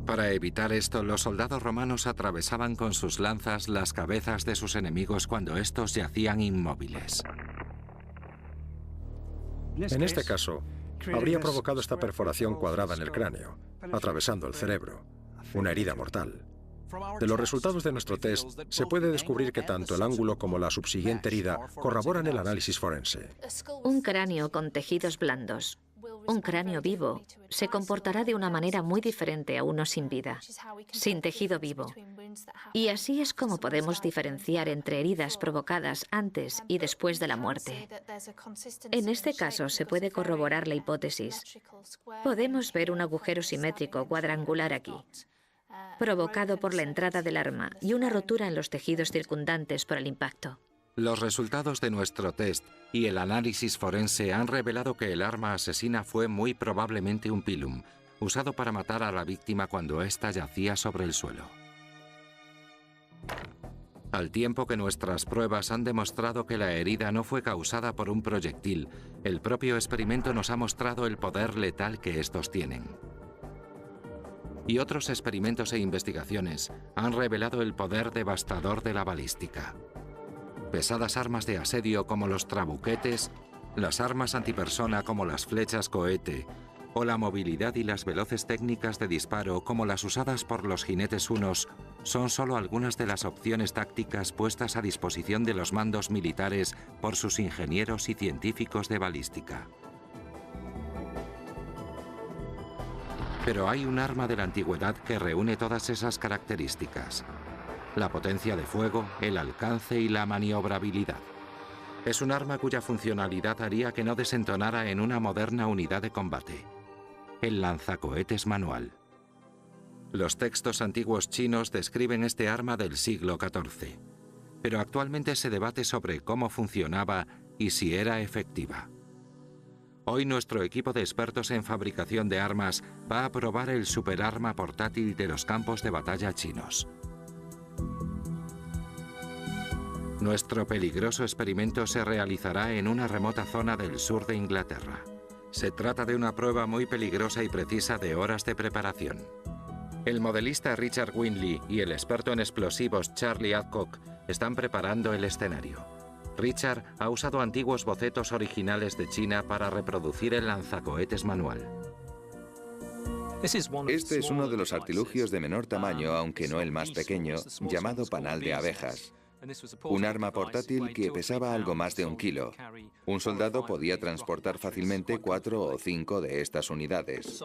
Para evitar esto, los soldados romanos atravesaban con sus lanzas las cabezas de sus enemigos cuando estos yacían inmóviles. En este caso, habría provocado esta perforación cuadrada en el cráneo, atravesando el cerebro, una herida mortal. De los resultados de nuestro test, se puede descubrir que tanto el ángulo como la subsiguiente herida corroboran el análisis forense. Un cráneo con tejidos blandos, un cráneo vivo, se comportará de una manera muy diferente a uno sin vida, sin tejido vivo. Y así es como podemos diferenciar entre heridas provocadas antes y después de la muerte. En este caso se puede corroborar la hipótesis. Podemos ver un agujero simétrico cuadrangular aquí, provocado por la entrada del arma y una rotura en los tejidos circundantes por el impacto. Los resultados de nuestro test y el análisis forense han revelado que el arma asesina fue muy probablemente un pilum, usado para matar a la víctima cuando ésta yacía sobre el suelo. Al tiempo que nuestras pruebas han demostrado que la herida no fue causada por un proyectil, el propio experimento nos ha mostrado el poder letal que estos tienen. Y otros experimentos e investigaciones han revelado el poder devastador de la balística. Pesadas armas de asedio como los trabuquetes, las armas antipersona como las flechas cohete, o la movilidad y las veloces técnicas de disparo como las usadas por los jinetes hunos son solo algunas de las opciones tácticas puestas a disposición de los mandos militares por sus ingenieros y científicos de balística. Pero hay un arma de la antigüedad que reúne todas esas características: la potencia de fuego, el alcance y la maniobrabilidad. Es un arma cuya funcionalidad haría que no desentonara en una moderna unidad de combate: el lanzacohetes manual. Los textos antiguos chinos describen este arma del siglo XIV, pero actualmente se debate sobre cómo funcionaba y si era efectiva. Hoy nuestro equipo de expertos en fabricación de armas va a probar el superarma portátil de los campos de batalla chinos. Nuestro peligroso experimento se realizará en una remota zona del sur de Inglaterra. Se trata de una prueba muy peligrosa y precisa de horas de preparación. El modelista Richard Winley y el experto en explosivos Charlie Adcock están preparando el escenario. Richard ha usado antiguos bocetos originales de China para reproducir el lanzacohetes manual. Este es uno de los artilugios de menor tamaño, aunque no el más pequeño, llamado panal de abejas. Un arma portátil que pesaba algo más de 1 kilo. Un soldado podía transportar fácilmente 4 o 5 de estas unidades.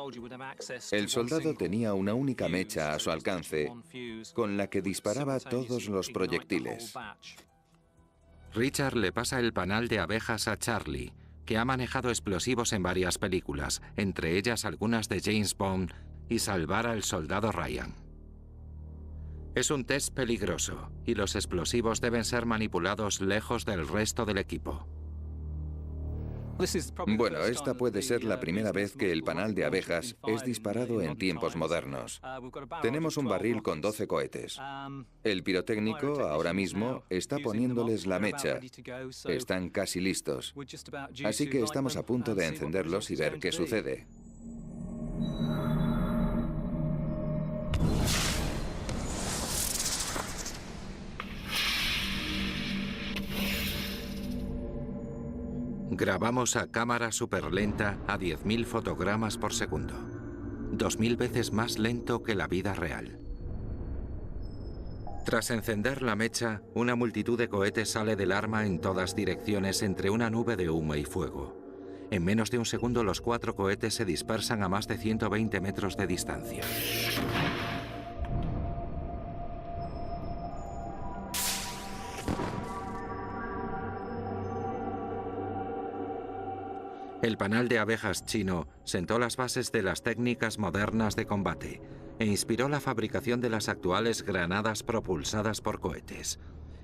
El soldado tenía una única mecha a su alcance, con la que disparaba todos los proyectiles. Richard le pasa el panal de abejas a Charlie, que ha manejado explosivos en varias películas, entre ellas algunas de James Bond y Salvar al soldado Ryan. Es un test peligroso y los explosivos deben ser manipulados lejos del resto del equipo. Bueno, esta puede ser la primera vez que el panal de abejas es disparado en tiempos modernos. Tenemos un barril con 12 cohetes. El pirotécnico ahora mismo está poniéndoles la mecha. Están casi listos. Así que estamos a punto de encenderlos y ver qué sucede. Grabamos a cámara superlenta a 10.000 fotogramas por segundo. 2.000 veces más lento que la vida real. Tras encender la mecha, una multitud de cohetes sale del arma en todas direcciones entre una nube de humo y fuego. En menos de un segundo los 4 cohetes se dispersan a más de 120 metros de distancia. El panal de abejas chino sentó las bases de las técnicas modernas de combate e inspiró la fabricación de las actuales granadas propulsadas por cohetes.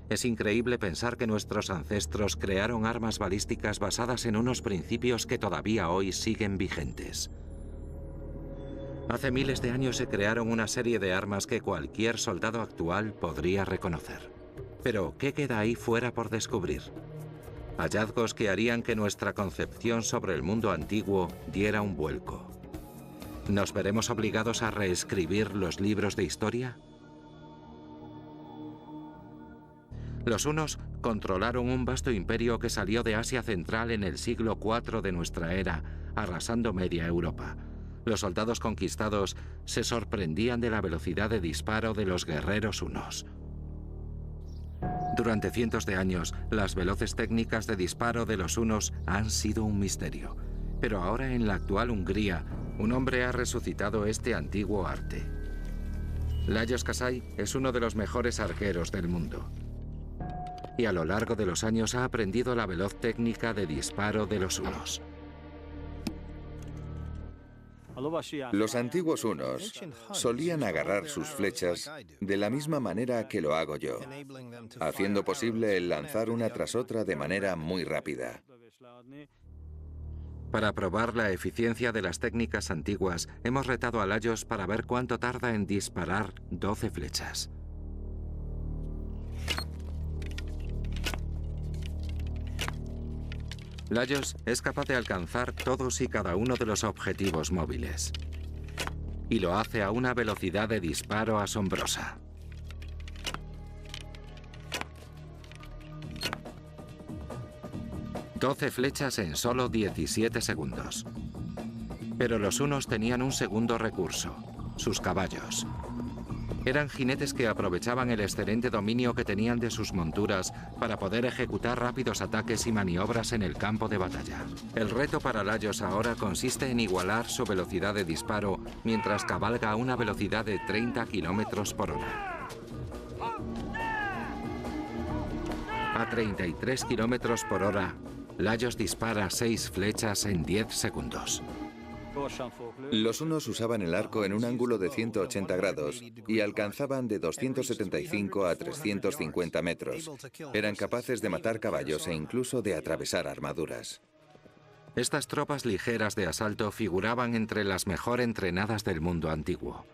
Es increíble pensar que nuestros ancestros crearon armas balísticas basadas en unos principios que todavía hoy siguen vigentes. Hace miles de años se crearon una serie de armas que cualquier soldado actual podría reconocer. Pero, ¿qué queda ahí fuera por descubrir? Hallazgos que harían que nuestra concepción sobre el mundo antiguo diera un vuelco. ¿Nos veremos obligados a reescribir los libros de historia? Los hunos controlaron un vasto imperio que salió de Asia Central en el siglo IV de nuestra era, arrasando media Europa. Los soldados conquistados se sorprendían de la velocidad de disparo de los guerreros hunos. Durante cientos de años, las veloces técnicas de disparo de los hunos han sido un misterio. Pero ahora en la actual Hungría, un hombre ha resucitado este antiguo arte. Lajos Kasai es uno de los mejores arqueros del mundo. Y a lo largo de los años ha aprendido la veloz técnica de disparo de los hunos. Los antiguos hunos solían agarrar sus flechas de la misma manera que lo hago yo, haciendo posible el lanzar una tras otra de manera muy rápida. Para probar la eficiencia de las técnicas antiguas, hemos retado a Lajos para ver cuánto tarda en disparar 12 flechas. Lajos es capaz de alcanzar todos y cada uno de los objetivos móviles. Y lo hace a una velocidad de disparo asombrosa. ...12 flechas en solo 17 segundos. Pero los hunos tenían un segundo recurso: sus caballos. Eran jinetes que aprovechaban el excelente dominio que tenían de sus monturas para poder ejecutar rápidos ataques y maniobras en el campo de batalla. El reto para Lajos ahora consiste en igualar su velocidad de disparo mientras cabalga a una velocidad de 30 kilómetros por hora. A 33 kilómetros por hora, Lajos dispara 6 flechas en 10 segundos. Los hunos usaban el arco en un ángulo de 180 grados y alcanzaban de 275 a 350 metros. Eran capaces de matar caballos e incluso de atravesar armaduras. Estas tropas ligeras de asalto figuraban entre las mejor entrenadas del mundo antiguo.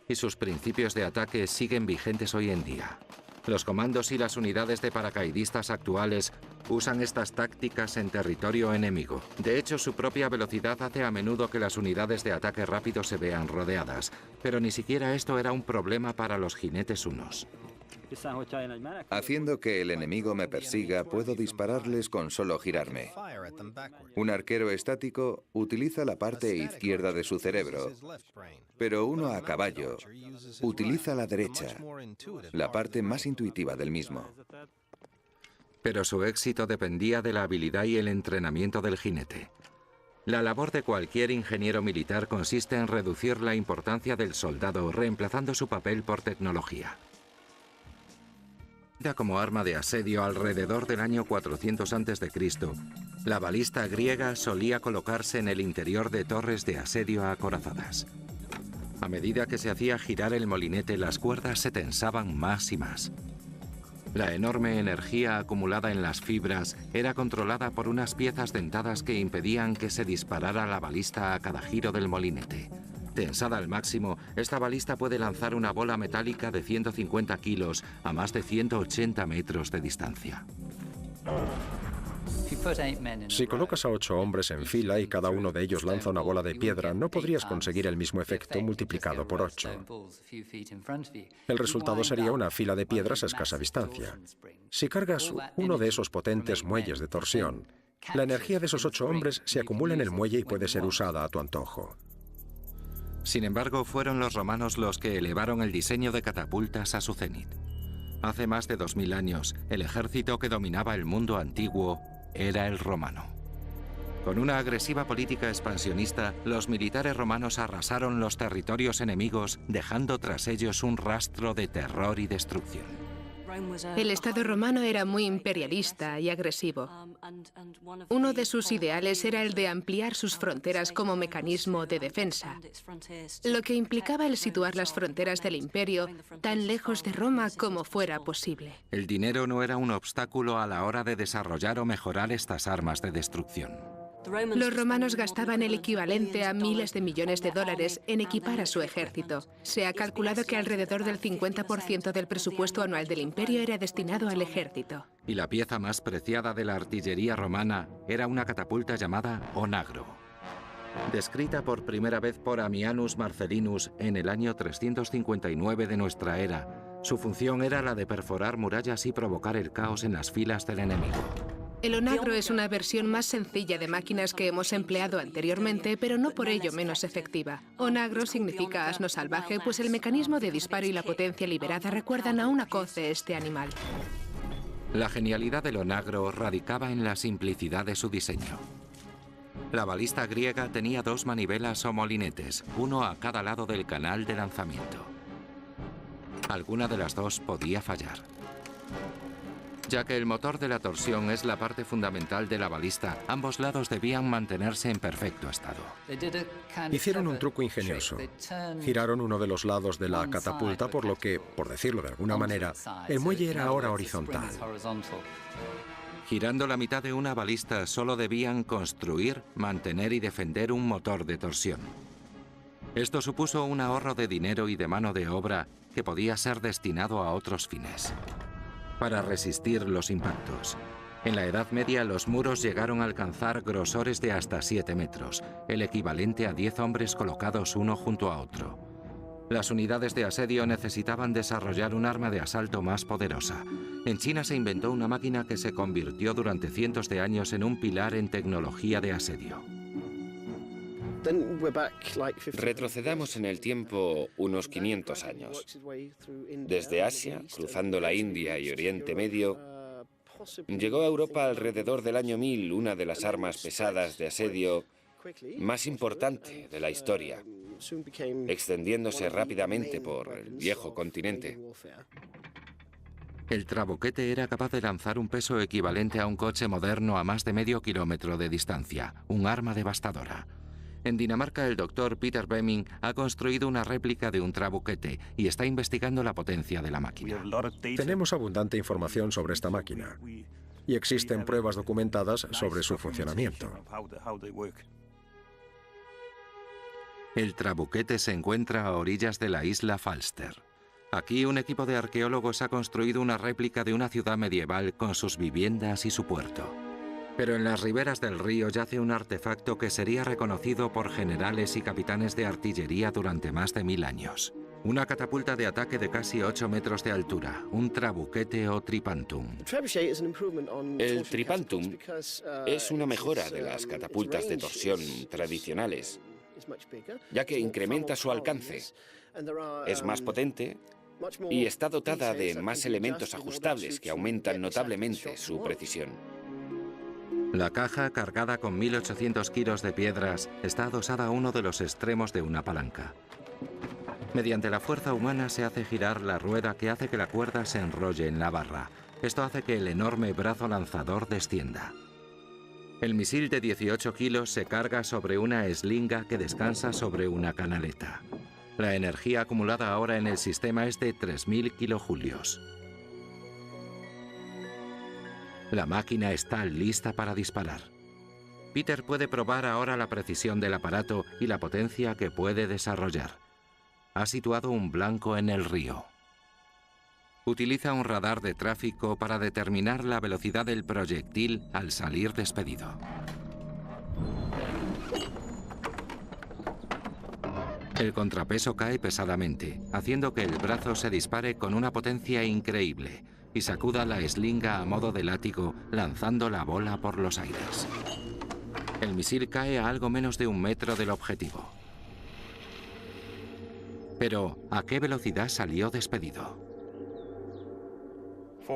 Y sus principios de ataque siguen vigentes hoy en día. Los comandos y las unidades de paracaidistas actuales usan estas tácticas en territorio enemigo. De hecho, su propia velocidad hace a menudo que las unidades de ataque rápido se vean rodeadas, pero ni siquiera esto era un problema para los jinetes hunos. Haciendo que el enemigo me persiga, puedo dispararles con solo girarme. Un arquero estático utiliza la parte izquierda de su cerebro, pero uno a caballo utiliza la derecha, la parte más intuitiva del mismo. Pero su éxito dependía de la habilidad y el entrenamiento del jinete. La labor de cualquier ingeniero militar consiste en reducir la importancia del soldado, reemplazando su papel por tecnología. Como arma de asedio alrededor del año 400 a.C., la balista griega solía colocarse en el interior de torres de asedio acorazadas. A medida que se hacía girar el molinete, las cuerdas se tensaban más y más. La enorme energía acumulada en las fibras era controlada por unas piezas dentadas que impedían que se disparara la balista a cada giro del molinete. Tensada al máximo, esta balista puede lanzar una bola metálica de 150 kilos a más de 180 metros de distancia. Si colocas a 8 hombres en fila y cada uno de ellos lanza una bola de piedra, no podrías conseguir el mismo efecto multiplicado por 8. El resultado sería una fila de piedras a escasa distancia. Si cargas uno de esos potentes muelles de torsión, la energía de esos 8 hombres se acumula en el muelle y puede ser usada a tu antojo. Sin embargo, fueron los romanos los que elevaron el diseño de catapultas a su cenit. Hace más de 2000 años, el ejército que dominaba el mundo antiguo era el romano. Con una agresiva política expansionista, los militares romanos arrasaron los territorios enemigos, dejando tras ellos un rastro de terror y destrucción. El Estado romano era muy imperialista y agresivo. Uno de sus ideales era el de ampliar sus fronteras como mecanismo de defensa, lo que implicaba el situar las fronteras del imperio tan lejos de Roma como fuera posible. El dinero no era un obstáculo a la hora de desarrollar o mejorar estas armas de destrucción. Los romanos gastaban el equivalente a miles de millones de dólares en equipar a su ejército. Se ha calculado que alrededor del 50% del presupuesto anual del imperio era destinado al ejército. Y la pieza más preciada de la artillería romana era una catapulta llamada onagro. Descrita por primera vez por Ammianus Marcellinus en el año 359 de nuestra era, su función era la de perforar murallas y provocar el caos en las filas del enemigo. El onagro es una versión más sencilla de máquinas que hemos empleado anteriormente, pero no por ello menos efectiva. Onagro significa asno salvaje, pues el mecanismo de disparo y la potencia liberada recuerdan a una coz de este animal. La genialidad del onagro radicaba en la simplicidad de su diseño. La balista griega tenía 2 manivelas o molinetes, uno a cada lado del canal de lanzamiento. Alguna de las dos podía fallar. Ya que el motor de la torsión es la parte fundamental de la balista, ambos lados debían mantenerse en perfecto estado. Hicieron un truco ingenioso. Giraron uno de los lados de la catapulta, por lo que, por decirlo de alguna manera, el muelle era ahora horizontal. Girando la mitad de una balista, solo debían construir, mantener y defender un motor de torsión. Esto supuso un ahorro de dinero y de mano de obra que podía ser destinado a otros fines. Para resistir los impactos, En la Edad Media, los muros llegaron a alcanzar grosores de hasta 7 metros, el equivalente a 10 hombres colocados uno junto a otro. Las unidades de asedio necesitaban desarrollar un arma de asalto más poderosa. En China se inventó una máquina que se convirtió durante cientos de años en un pilar en tecnología de asedio. Retrocedamos en el tiempo unos 500 años. Desde Asia, cruzando la India y Oriente Medio, llegó a Europa alrededor del año 1000 una de las armas pesadas de asedio más importante de la historia, extendiéndose rápidamente por el viejo continente. El trabuquete era capaz de lanzar un peso equivalente a un coche moderno a más de medio kilómetro de distancia, un arma devastadora. En Dinamarca, el doctor Peter Bemming ha construido una réplica de un trabuquete y está investigando la potencia de la máquina. Tenemos abundante información sobre esta máquina y existen pruebas documentadas sobre su funcionamiento. El trabuquete se encuentra a orillas de la isla Falster. Aquí un equipo de arqueólogos ha construido una réplica de una ciudad medieval con sus viviendas y su puerto. Pero en las riberas del río yace un artefacto que sería reconocido por generales y capitanes de artillería durante más de 1000 años. Una catapulta de ataque de casi 8 metros de altura, un trabuquete o tripantum. El tripantum es una mejora de las catapultas de torsión tradicionales, ya que incrementa su alcance, es más potente y está dotada de más elementos ajustables que aumentan notablemente su precisión. La caja, cargada con 1800 kilos de piedras, está adosada a uno de los extremos de una palanca. Mediante la fuerza humana se hace girar la rueda que hace que la cuerda se enrolle en la barra. Esto hace que el enorme brazo lanzador descienda. El misil de 18 kilos se carga sobre una eslinga que descansa sobre una canaleta. La energía acumulada ahora en el sistema es de 3000 kilojulios. La máquina está lista para disparar. Peter puede probar ahora la precisión del aparato y la potencia que puede desarrollar. Ha situado un blanco en el río. Utiliza un radar de tráfico para determinar la velocidad del proyectil al salir despedido. El contrapeso cae pesadamente, haciendo que el brazo se dispare con una potencia increíble y sacuda la eslinga a modo de látigo, lanzando la bola por los aires. El misil cae a algo menos de 1 metro del objetivo. Pero, ¿a qué velocidad salió despedido?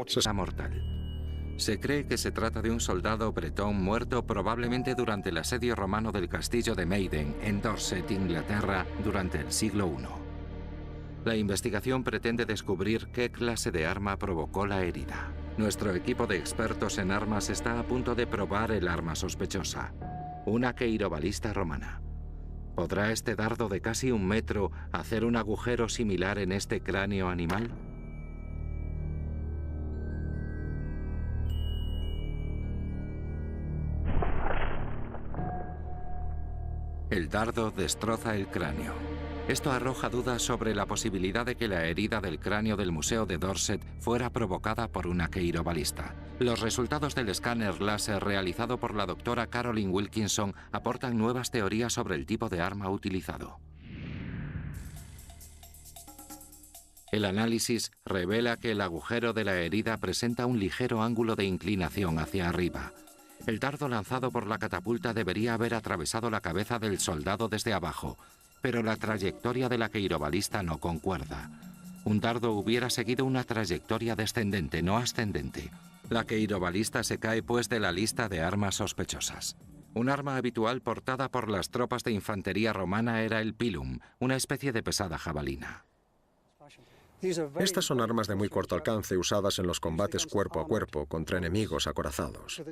Es mortal. Se cree que se trata de un soldado bretón muerto probablemente durante el asedio romano del castillo de Maiden, en Dorset, Inglaterra, durante el siglo I. La investigación pretende descubrir qué clase de arma provocó la herida. Nuestro equipo de expertos en armas está a punto de probar el arma sospechosa, una queirobalista romana. ¿Podrá este dardo de casi 1 metro hacer un agujero similar en este cráneo animal? El dardo destroza el cráneo. Esto arroja dudas sobre la posibilidad de que la herida del cráneo del Museo de Dorset fuera provocada por una queirobalista. Los resultados del escáner láser realizado por la doctora Caroline Wilkinson aportan nuevas teorías sobre el tipo de arma utilizado. El análisis revela que el agujero de la herida presenta un ligero ángulo de inclinación hacia arriba. El dardo lanzado por la catapulta debería haber atravesado la cabeza del soldado desde abajo, pero la trayectoria de la queirobalista no concuerda. Un dardo hubiera seguido una trayectoria descendente, no ascendente. La queirobalista se cae pues de la lista de armas sospechosas. Un arma habitual portada por las tropas de infantería romana era el pilum, una especie de pesada jabalina. Estas son armas de muy corto alcance usadas en los combates cuerpo a cuerpo contra enemigos acorazados.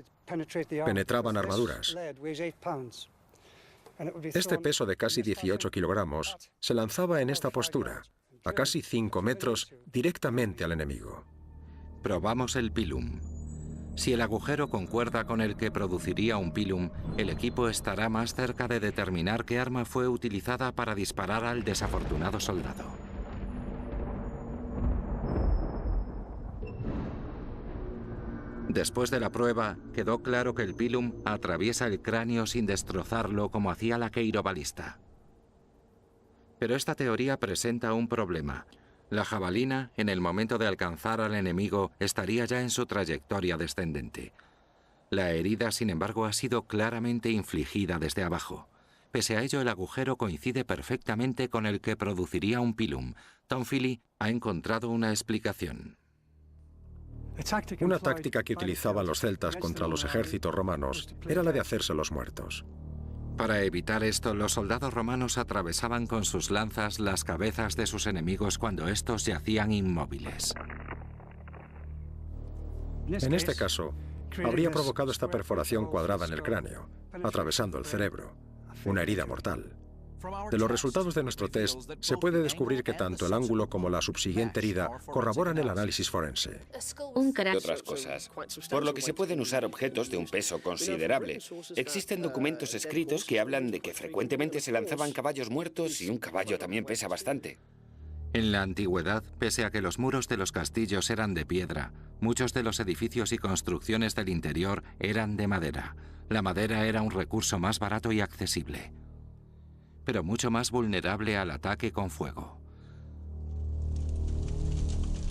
Penetraban armaduras. Este peso de casi 18 kilogramos se lanzaba en esta postura, a casi 5 metros, directamente al enemigo. Probamos el pilum. Si el agujero concuerda con el que produciría un pilum, el equipo estará más cerca de determinar qué arma fue utilizada para disparar al desafortunado soldado. Después de la prueba, quedó claro que el pilum atraviesa el cráneo sin destrozarlo como hacía la queirobalista. Pero esta teoría presenta un problema. La jabalina, en el momento de alcanzar al enemigo, estaría ya en su trayectoria descendente. La herida, sin embargo, ha sido claramente infligida desde abajo. Pese a ello, el agujero coincide perfectamente con el que produciría un pilum. Tom Feely ha encontrado una explicación. Una táctica que utilizaban los celtas contra los ejércitos romanos era la de hacerse los muertos. Para evitar esto, los soldados romanos atravesaban con sus lanzas las cabezas de sus enemigos cuando estos yacían inmóviles. En este caso, habría provocado esta perforación cuadrada en el cráneo, atravesando el cerebro, una herida mortal. De los resultados de nuestro test, se puede descubrir que tanto el ángulo como la subsiguiente herida corroboran el análisis forense. Un Y cráneo. otras cosas. Por lo que se pueden usar objetos de un peso considerable. Existen documentos escritos que hablan de que frecuentemente se lanzaban caballos muertos y un caballo también pesa bastante. En la antigüedad, pese a que los muros de los castillos eran de piedra, muchos de los edificios y construcciones del interior eran de madera. La madera era un recurso más barato y accesible, pero mucho más vulnerable al ataque con fuego.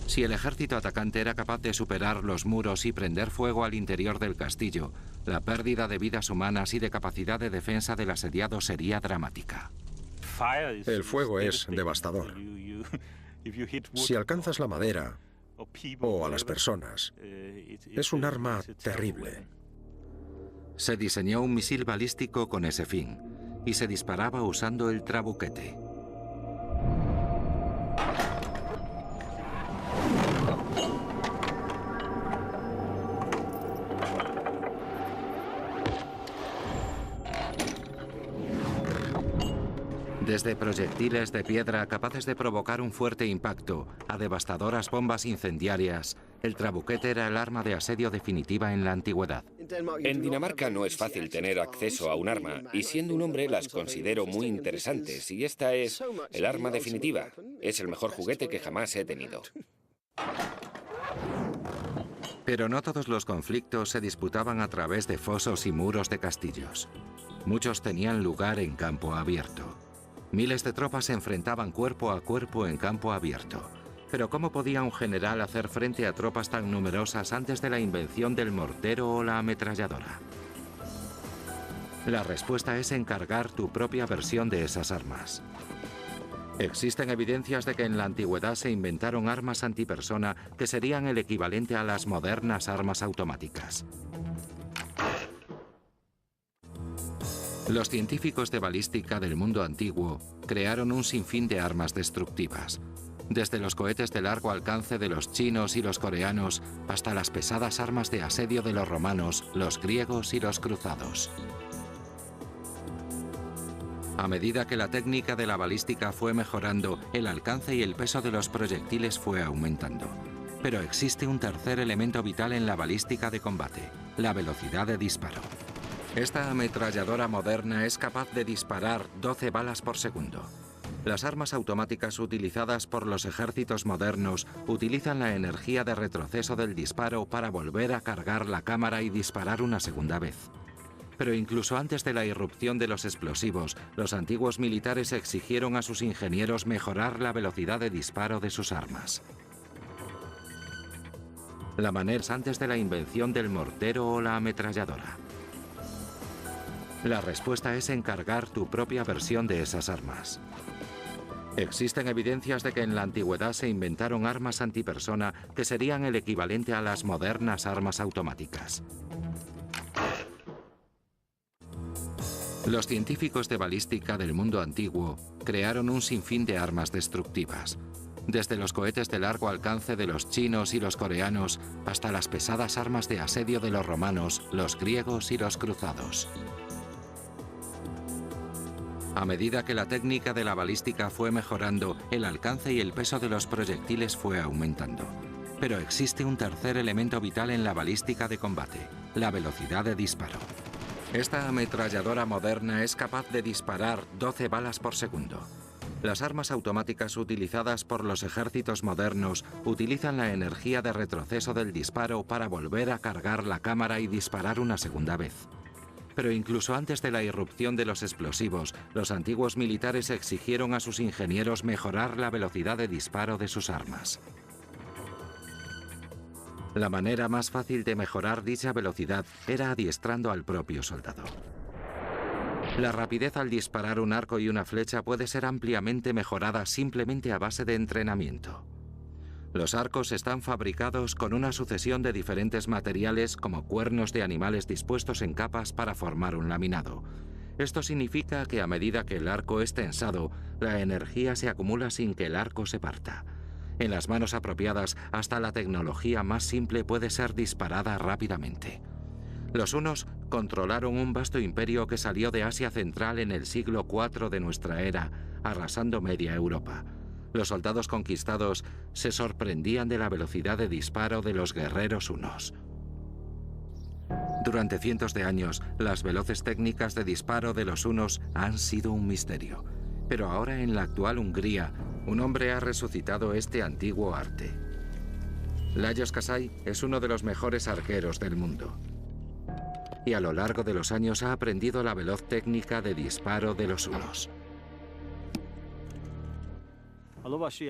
Si el ejército atacante era capaz de superar los muros y prender fuego al interior del castillo, la pérdida de vidas humanas y de capacidad de defensa del asediado sería dramática. El fuego es devastador. Si alcanzas la madera o a las personas, es un arma terrible. Se diseñó un misil balístico con ese fin y se disparaba usando el trabuquete. Desde proyectiles de piedra capaces de provocar un fuerte impacto a devastadoras bombas incendiarias, el trabuquete era el arma de asedio definitiva en la antigüedad. En Dinamarca no es fácil tener acceso a un arma, y siendo un hombre las considero muy interesantes, y esta es el arma definitiva. Es el mejor juguete que jamás he tenido. Pero no todos los conflictos se disputaban a través de fosos y muros de castillos. Muchos tenían lugar en campo abierto. Miles de tropas se enfrentaban cuerpo a cuerpo en campo abierto. Pero ¿cómo podía un general hacer frente a tropas tan numerosas antes de la invención del mortero o la ametralladora? La respuesta es encargar tu propia versión de esas armas. Existen evidencias de que en la antigüedad se inventaron armas antipersona que serían el equivalente a las modernas armas automáticas. Los científicos de balística del mundo antiguo crearon un sinfín de armas destructivas, desde los cohetes de largo alcance de los chinos y los coreanos hasta las pesadas armas de asedio de los romanos, los griegos y los cruzados. A medida que la técnica de la balística fue mejorando, el alcance y el peso de los proyectiles fue aumentando. Pero existe un tercer elemento vital en la balística de combate: la velocidad de disparo. Esta ametralladora moderna es capaz de disparar 12 balas por segundo. Las armas automáticas utilizadas por los ejércitos modernos utilizan la energía de retroceso del disparo para volver a cargar la cámara y disparar una segunda vez. Pero incluso antes de la irrupción de los explosivos, los antiguos militares exigieron a sus ingenieros mejorar la velocidad de disparo de sus armas. La manera es antes de la invención del mortero o la ametralladora. La respuesta es encargar tu propia versión de esas armas. Existen evidencias de que en la antigüedad se inventaron armas antipersona que serían el equivalente a las modernas armas automáticas. Los científicos de balística del mundo antiguo crearon un sinfín de armas destructivas, desde los cohetes de largo alcance de los chinos y los coreanos hasta las pesadas armas de asedio de los romanos, los griegos y los cruzados. A medida que la técnica de la balística fue mejorando, el alcance y el peso de los proyectiles fue aumentando. Pero existe un tercer elemento vital en la balística de combate: la velocidad de disparo. Esta ametralladora moderna es capaz de disparar 12 balas por segundo. Las armas automáticas utilizadas por los ejércitos modernos utilizan la energía de retroceso del disparo para volver a cargar la cámara y disparar una segunda vez. Pero incluso antes de la irrupción de los explosivos, los antiguos militares exigieron a sus ingenieros mejorar la velocidad de disparo de sus armas. La manera más fácil de mejorar dicha velocidad era adiestrando al propio soldado. La rapidez al disparar un arco y una flecha puede ser ampliamente mejorada simplemente a base de entrenamiento. Los arcos están fabricados con una sucesión de diferentes materiales como cuernos de animales dispuestos en capas para formar un laminado. Esto significa que a medida que el arco es tensado, la energía se acumula sin que el arco se parta. En las manos apropiadas, hasta la tecnología más simple puede ser disparada rápidamente. Los hunos controlaron un vasto imperio que salió de Asia Central en el siglo IV de nuestra era, arrasando media Europa. Los soldados conquistados se sorprendían de la velocidad de disparo de los guerreros hunos. Durante cientos de años, las veloces técnicas de disparo de los hunos han sido un misterio. Pero ahora en la actual Hungría, un hombre ha resucitado este antiguo arte. Lajos Kasai es uno de los mejores arqueros del mundo. Y a lo largo de los años ha aprendido la veloz técnica de disparo de los hunos.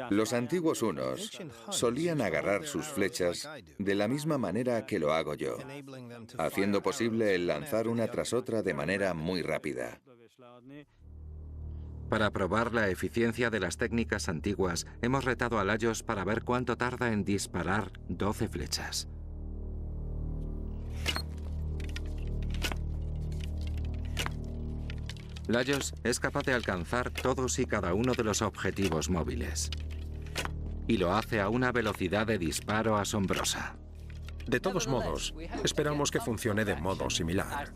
Los antiguos hunos solían agarrar sus flechas de la misma manera que lo hago yo, haciendo posible el lanzar una tras otra de manera muy rápida. Para probar la eficiencia de las técnicas antiguas, hemos retado a Lajos para ver cuánto tarda en disparar 12 flechas. Lajos es capaz de alcanzar todos y cada uno de los objetivos móviles. Y lo hace a una velocidad de disparo asombrosa. De todos modos, esperamos que funcione de modo similar.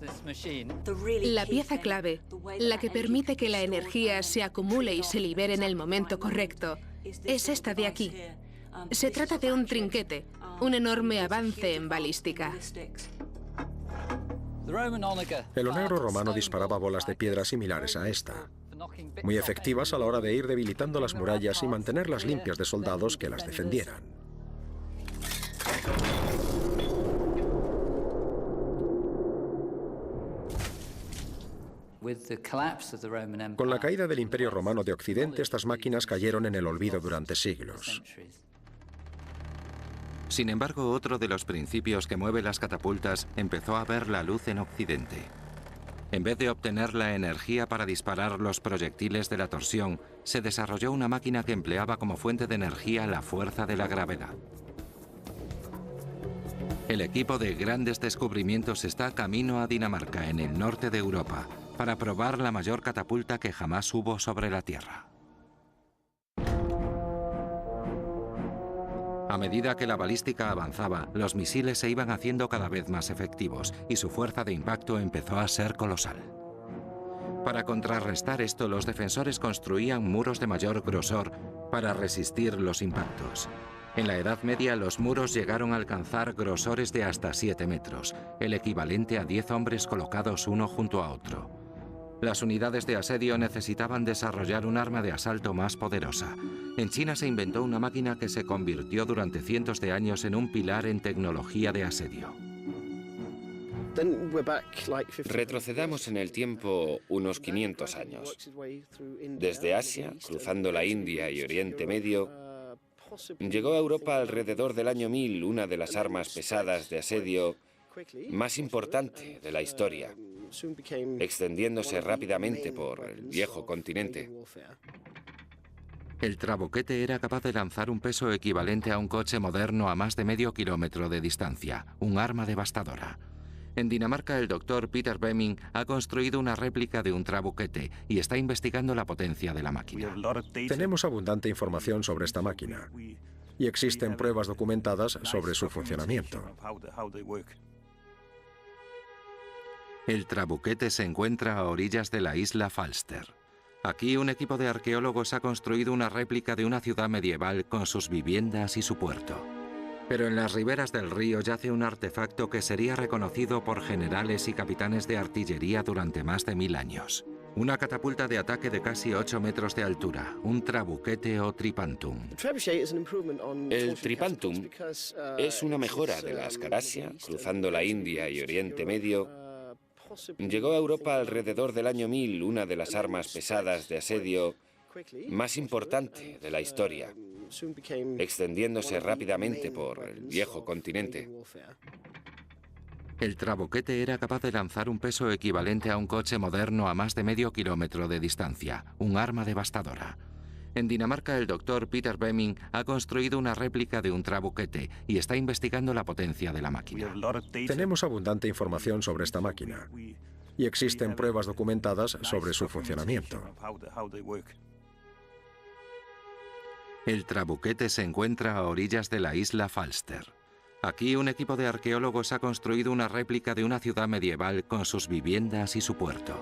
La pieza clave, la que permite que la energía se acumule y se libere en el momento correcto, es esta de aquí. Se trata de un trinquete, un enorme avance en balística. El onagro romano disparaba bolas de piedra similares a esta, muy efectivas a la hora de ir debilitando las murallas y mantenerlas limpias de soldados que las defendieran. Con la caída del Imperio Romano de Occidente, estas máquinas cayeron en el olvido durante siglos. Sin embargo, otro de los principios que mueve las catapultas empezó a ver la luz en Occidente. En vez de obtener la energía para disparar los proyectiles de la torsión, se desarrolló una máquina que empleaba como fuente de energía la fuerza de la gravedad. El equipo de grandes descubrimientos está camino a Dinamarca, en el norte de Europa, para probar la mayor catapulta que jamás hubo sobre la Tierra. A medida que la balística avanzaba, los misiles se iban haciendo cada vez más efectivos y su fuerza de impacto empezó a ser colosal. Para contrarrestar esto, los defensores construían muros de mayor grosor para resistir los impactos. En la Edad Media, los muros llegaron a alcanzar grosores de hasta 7 metros, el equivalente a 10 hombres colocados uno junto a otro. Las unidades de asedio necesitaban desarrollar un arma de asalto más poderosa. En China se inventó una máquina que se convirtió durante cientos de años en un pilar en tecnología de asedio. Retrocedamos en el tiempo unos 500 años. Desde Asia, cruzando la India y Oriente Medio, llegó a Europa alrededor del año 1000 una de las armas pesadas de asedio más importante de la historia, extendiéndose rápidamente por el viejo continente. El trabuquete era capaz de lanzar un peso equivalente a un coche moderno a más de medio kilómetro de distancia, un arma devastadora. En Dinamarca, el doctor Peter Bemming ha construido una réplica de un trabuquete y está investigando la potencia de la máquina. Tenemos abundante información sobre esta máquina y existen pruebas documentadas sobre su funcionamiento. El trabuquete se encuentra a orillas de la isla Falster. Aquí un equipo de arqueólogos ha construido una réplica de una ciudad medieval con sus viviendas y su puerto. Pero en las riberas del río yace un artefacto que sería reconocido por generales y capitanes de artillería durante más de 1000 años. Una catapulta de ataque de casi 8 metros de altura, un trabuquete o tripantum. El tripantum es una mejora de la Ascarasia, cruzando la India y Oriente Medio. Llegó a Europa alrededor del año 1000, una de las armas pesadas de asedio más importante de la historia, extendiéndose rápidamente por el viejo continente. El trabuquete era capaz de lanzar un peso equivalente a un coche moderno a más de medio kilómetro de distancia, un arma devastadora. En Dinamarca, el doctor Peter Bemming ha construido una réplica de un trabuquete y está investigando la potencia de la máquina. Tenemos abundante información sobre esta máquina y existen pruebas documentadas sobre su funcionamiento. El trabuquete se encuentra a orillas de la isla Falster. Aquí un equipo de arqueólogos ha construido una réplica de una ciudad medieval con sus viviendas y su puerto.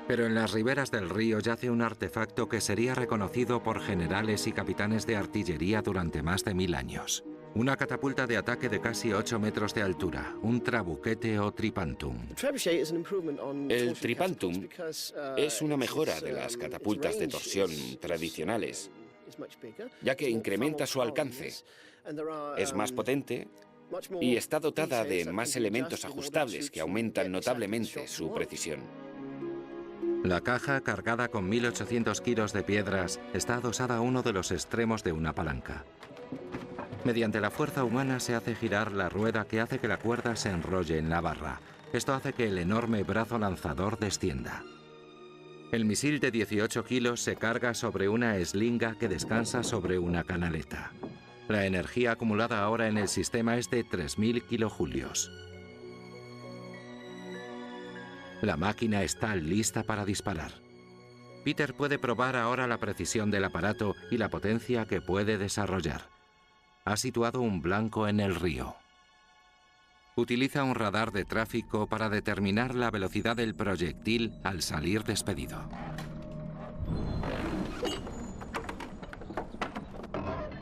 Pero en las riberas del río yace un artefacto que sería reconocido por generales y capitanes de artillería durante más de 1000 años. Una catapulta de ataque de casi 8 metros de altura, un trabuquete o tripantum. El tripantum es una mejora de las catapultas de torsión tradicionales, ya que incrementa su alcance. Es más potente y está dotada de más elementos ajustables que aumentan notablemente su precisión. La caja, cargada con 1800 kilos de piedras, está adosada a uno de los extremos de una palanca. Mediante la fuerza humana se hace girar la rueda que hace que la cuerda se enrolle en la barra. Esto hace que el enorme brazo lanzador descienda. El misil de 18 kilos se carga sobre una eslinga que descansa sobre una canaleta. La energía acumulada ahora en el sistema es de 3000 kilojulios. La máquina está lista para disparar. Peter puede probar ahora la precisión del aparato y la potencia que puede desarrollar. Ha situado un blanco en el río. Utiliza un radar de tráfico para determinar la velocidad del proyectil al salir despedido.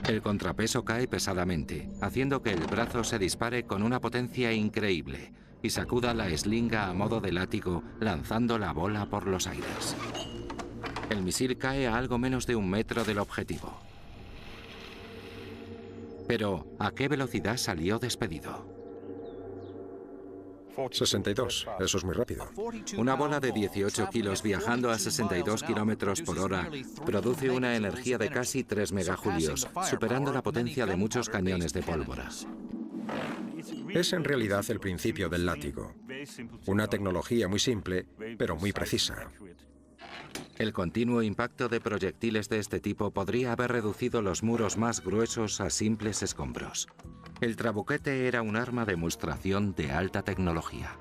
El contrapeso cae pesadamente, haciendo que el brazo se dispare con una potencia increíble y sacuda la eslinga a modo de látigo, lanzando la bola por los aires. El misil cae a algo menos de 1 metro del objetivo. Pero, ¿a qué velocidad salió despedido? 62, eso es muy rápido. Una bola de 18 kilos viajando a 62 kilómetros por hora produce una energía de casi 3 megajulios, superando la potencia de muchos cañones de pólvora. Es en realidad el principio del látigo. Una tecnología muy simple, pero muy precisa. El continuo impacto de proyectiles de este tipo podría haber reducido los muros más gruesos a simples escombros. El trabuquete era un arma de demostración de alta tecnología.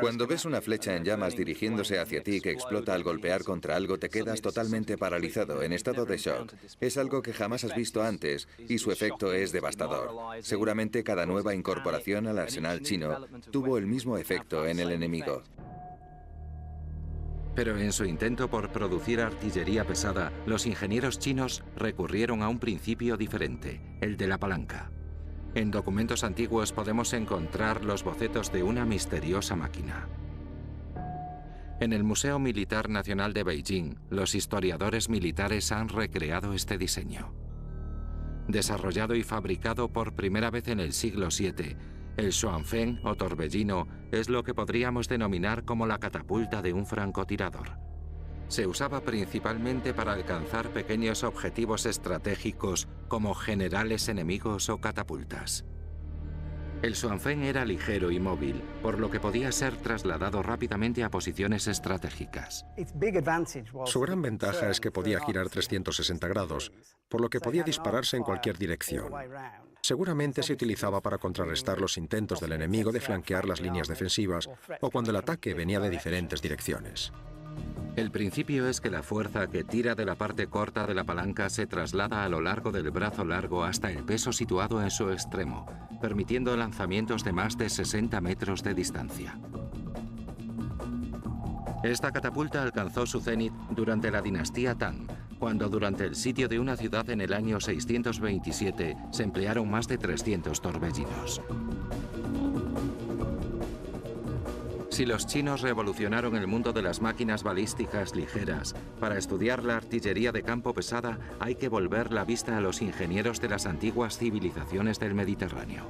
Cuando ves una flecha en llamas dirigiéndose hacia ti que explota al golpear contra algo, te quedas totalmente paralizado, en estado de shock. Es algo que jamás has visto antes y su efecto es devastador. Seguramente cada nueva incorporación al arsenal chino tuvo el mismo efecto en el enemigo. Pero en su intento por producir artillería pesada, los ingenieros chinos recurrieron a un principio diferente, el de la palanca. En documentos antiguos podemos encontrar los bocetos de una misteriosa máquina. En el Museo Militar Nacional de Beijing, los historiadores militares han recreado este diseño. Desarrollado y fabricado por primera vez en el siglo VII, el Xuanfeng o torbellino es lo que podríamos denominar como la catapulta de un francotirador. Se usaba principalmente para alcanzar pequeños objetivos estratégicos como generales enemigos o catapultas. El Xuanfeng era ligero y móvil, por lo que podía ser trasladado rápidamente a posiciones estratégicas. Su gran ventaja es que podía girar 360 grados, por lo que podía dispararse en cualquier dirección. Seguramente se utilizaba para contrarrestar los intentos del enemigo de flanquear las líneas defensivas o cuando el ataque venía de diferentes direcciones. El principio es que la fuerza que tira de la parte corta de la palanca se traslada a lo largo del brazo largo hasta el peso situado en su extremo, permitiendo lanzamientos de más de 60 metros de distancia. Esta catapulta alcanzó su cenit durante la dinastía Tang, cuando durante el sitio de una ciudad en el año 627 se emplearon más de 300 torbellinos. Si los chinos revolucionaron el mundo de las máquinas balísticas ligeras para estudiar la artillería de campo pesada, hay que volver la vista a los ingenieros de las antiguas civilizaciones del Mediterráneo.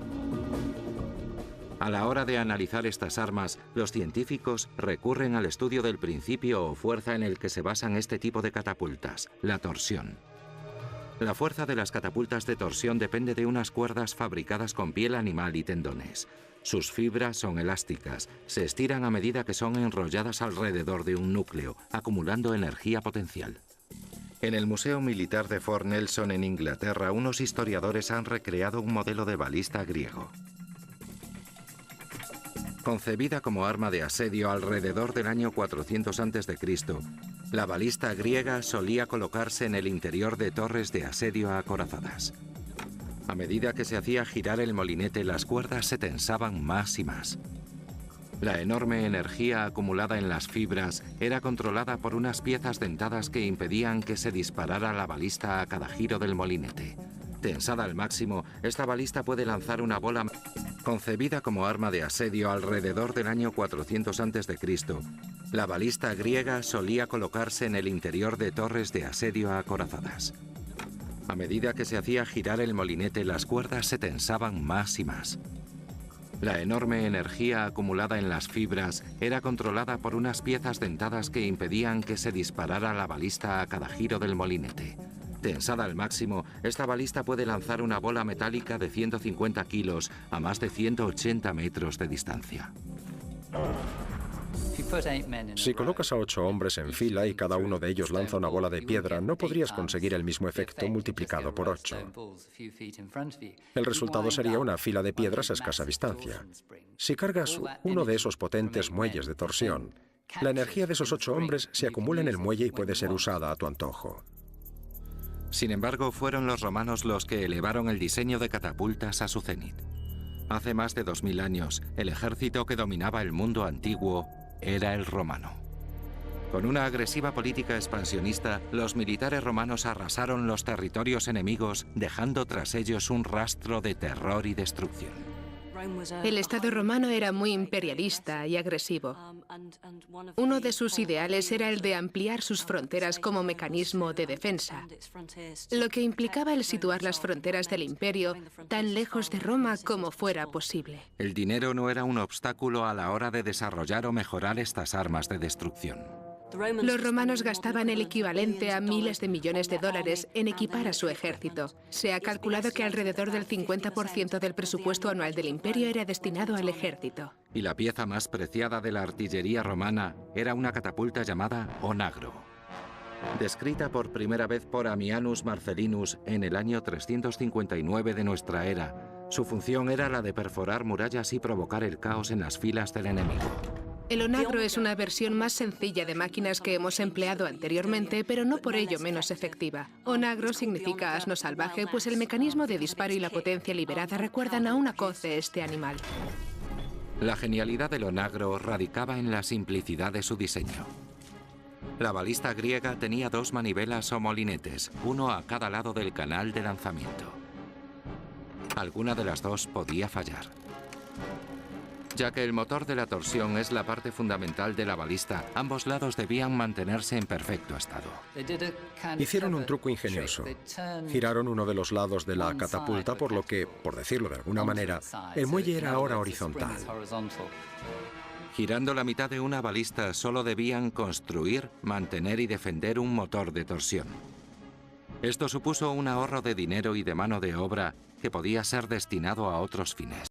A la hora de analizar estas armas, los científicos recurren al estudio del principio o fuerza en el que se basan este tipo de catapultas, la torsión. La fuerza de las catapultas de torsión depende de unas cuerdas fabricadas con piel animal y tendones. Sus fibras son elásticas, se estiran a medida que son enrolladas alrededor de un núcleo, acumulando energía potencial. En el Museo Militar de Fort Nelson en Inglaterra, unos historiadores han recreado un modelo de balista griego. Concebida como arma de asedio alrededor del año 400 a.C., la balista griega solía colocarse en el interior de torres de asedio acorazadas. A medida que se hacía girar el molinete, las cuerdas se tensaban más y más. La enorme energía acumulada en las fibras era controlada por unas piezas dentadas que impedían que se disparara la balista a cada giro del molinete. Tensada al máximo, esta balista puede lanzar una bola. Concebida como arma de asedio alrededor del año 400 a.C., la balista griega solía colocarse en el interior de torres de asedio acorazadas. A medida que se hacía girar el molinete, las cuerdas se tensaban más y más. La enorme energía acumulada en las fibras era controlada por unas piezas dentadas que impedían que se disparara la balista a cada giro del molinete. Tensada al máximo, esta balista puede lanzar una bola metálica de 150 kilos a más de 180 metros de distancia. Si colocas a 8 hombres en fila y cada uno de ellos lanza una bola de piedra, no podrías conseguir el mismo efecto multiplicado por 8. El resultado sería una fila de piedras a escasa distancia. Si cargas uno de esos potentes muelles de torsión, la energía de esos 8 hombres se acumula en el muelle y puede ser usada a tu antojo. Sin embargo, fueron los romanos los que elevaron el diseño de catapultas a su cenit. Hace más de 2000 años, el ejército que dominaba el mundo antiguo era el romano. Con una agresiva política expansionista, los militares romanos arrasaron los territorios enemigos, dejando tras ellos un rastro de terror y destrucción. El Estado romano era muy imperialista y agresivo. Uno de sus ideales era el de ampliar sus fronteras como mecanismo de defensa, lo que implicaba el situar las fronteras del imperio tan lejos de Roma como fuera posible. El dinero no era un obstáculo a la hora de desarrollar o mejorar estas armas de destrucción. Los romanos gastaban el equivalente a miles de millones de dólares en equipar a su ejército. Se ha calculado que alrededor del 50% del presupuesto anual del imperio era destinado al ejército. Y la pieza más preciada de la artillería romana era una catapulta llamada onagro. Descrita por primera vez por Ammianus Marcellinus en el año 359 de nuestra era, su función era la de perforar murallas y provocar el caos en las filas del enemigo. El onagro es una versión más sencilla de máquinas que hemos empleado anteriormente, pero no por ello menos efectiva. Onagro significa asno salvaje, pues el mecanismo de disparo y la potencia liberada recuerdan a una coz de este animal. La genialidad del onagro radicaba en la simplicidad de su diseño. La balista griega tenía 2 manivelas o molinetes, uno a cada lado del canal de lanzamiento. Alguna de las dos podía fallar. Ya que el motor de la torsión es la parte fundamental de la balista, ambos lados debían mantenerse en perfecto estado. Hicieron un truco ingenioso. Giraron uno de los lados de la catapulta, por lo que, por decirlo de alguna manera, el muelle era ahora horizontal. Girando la mitad de una balista, solo debían construir, mantener y defender un motor de torsión. Esto supuso un ahorro de dinero y de mano de obra que podía ser destinado a otros fines.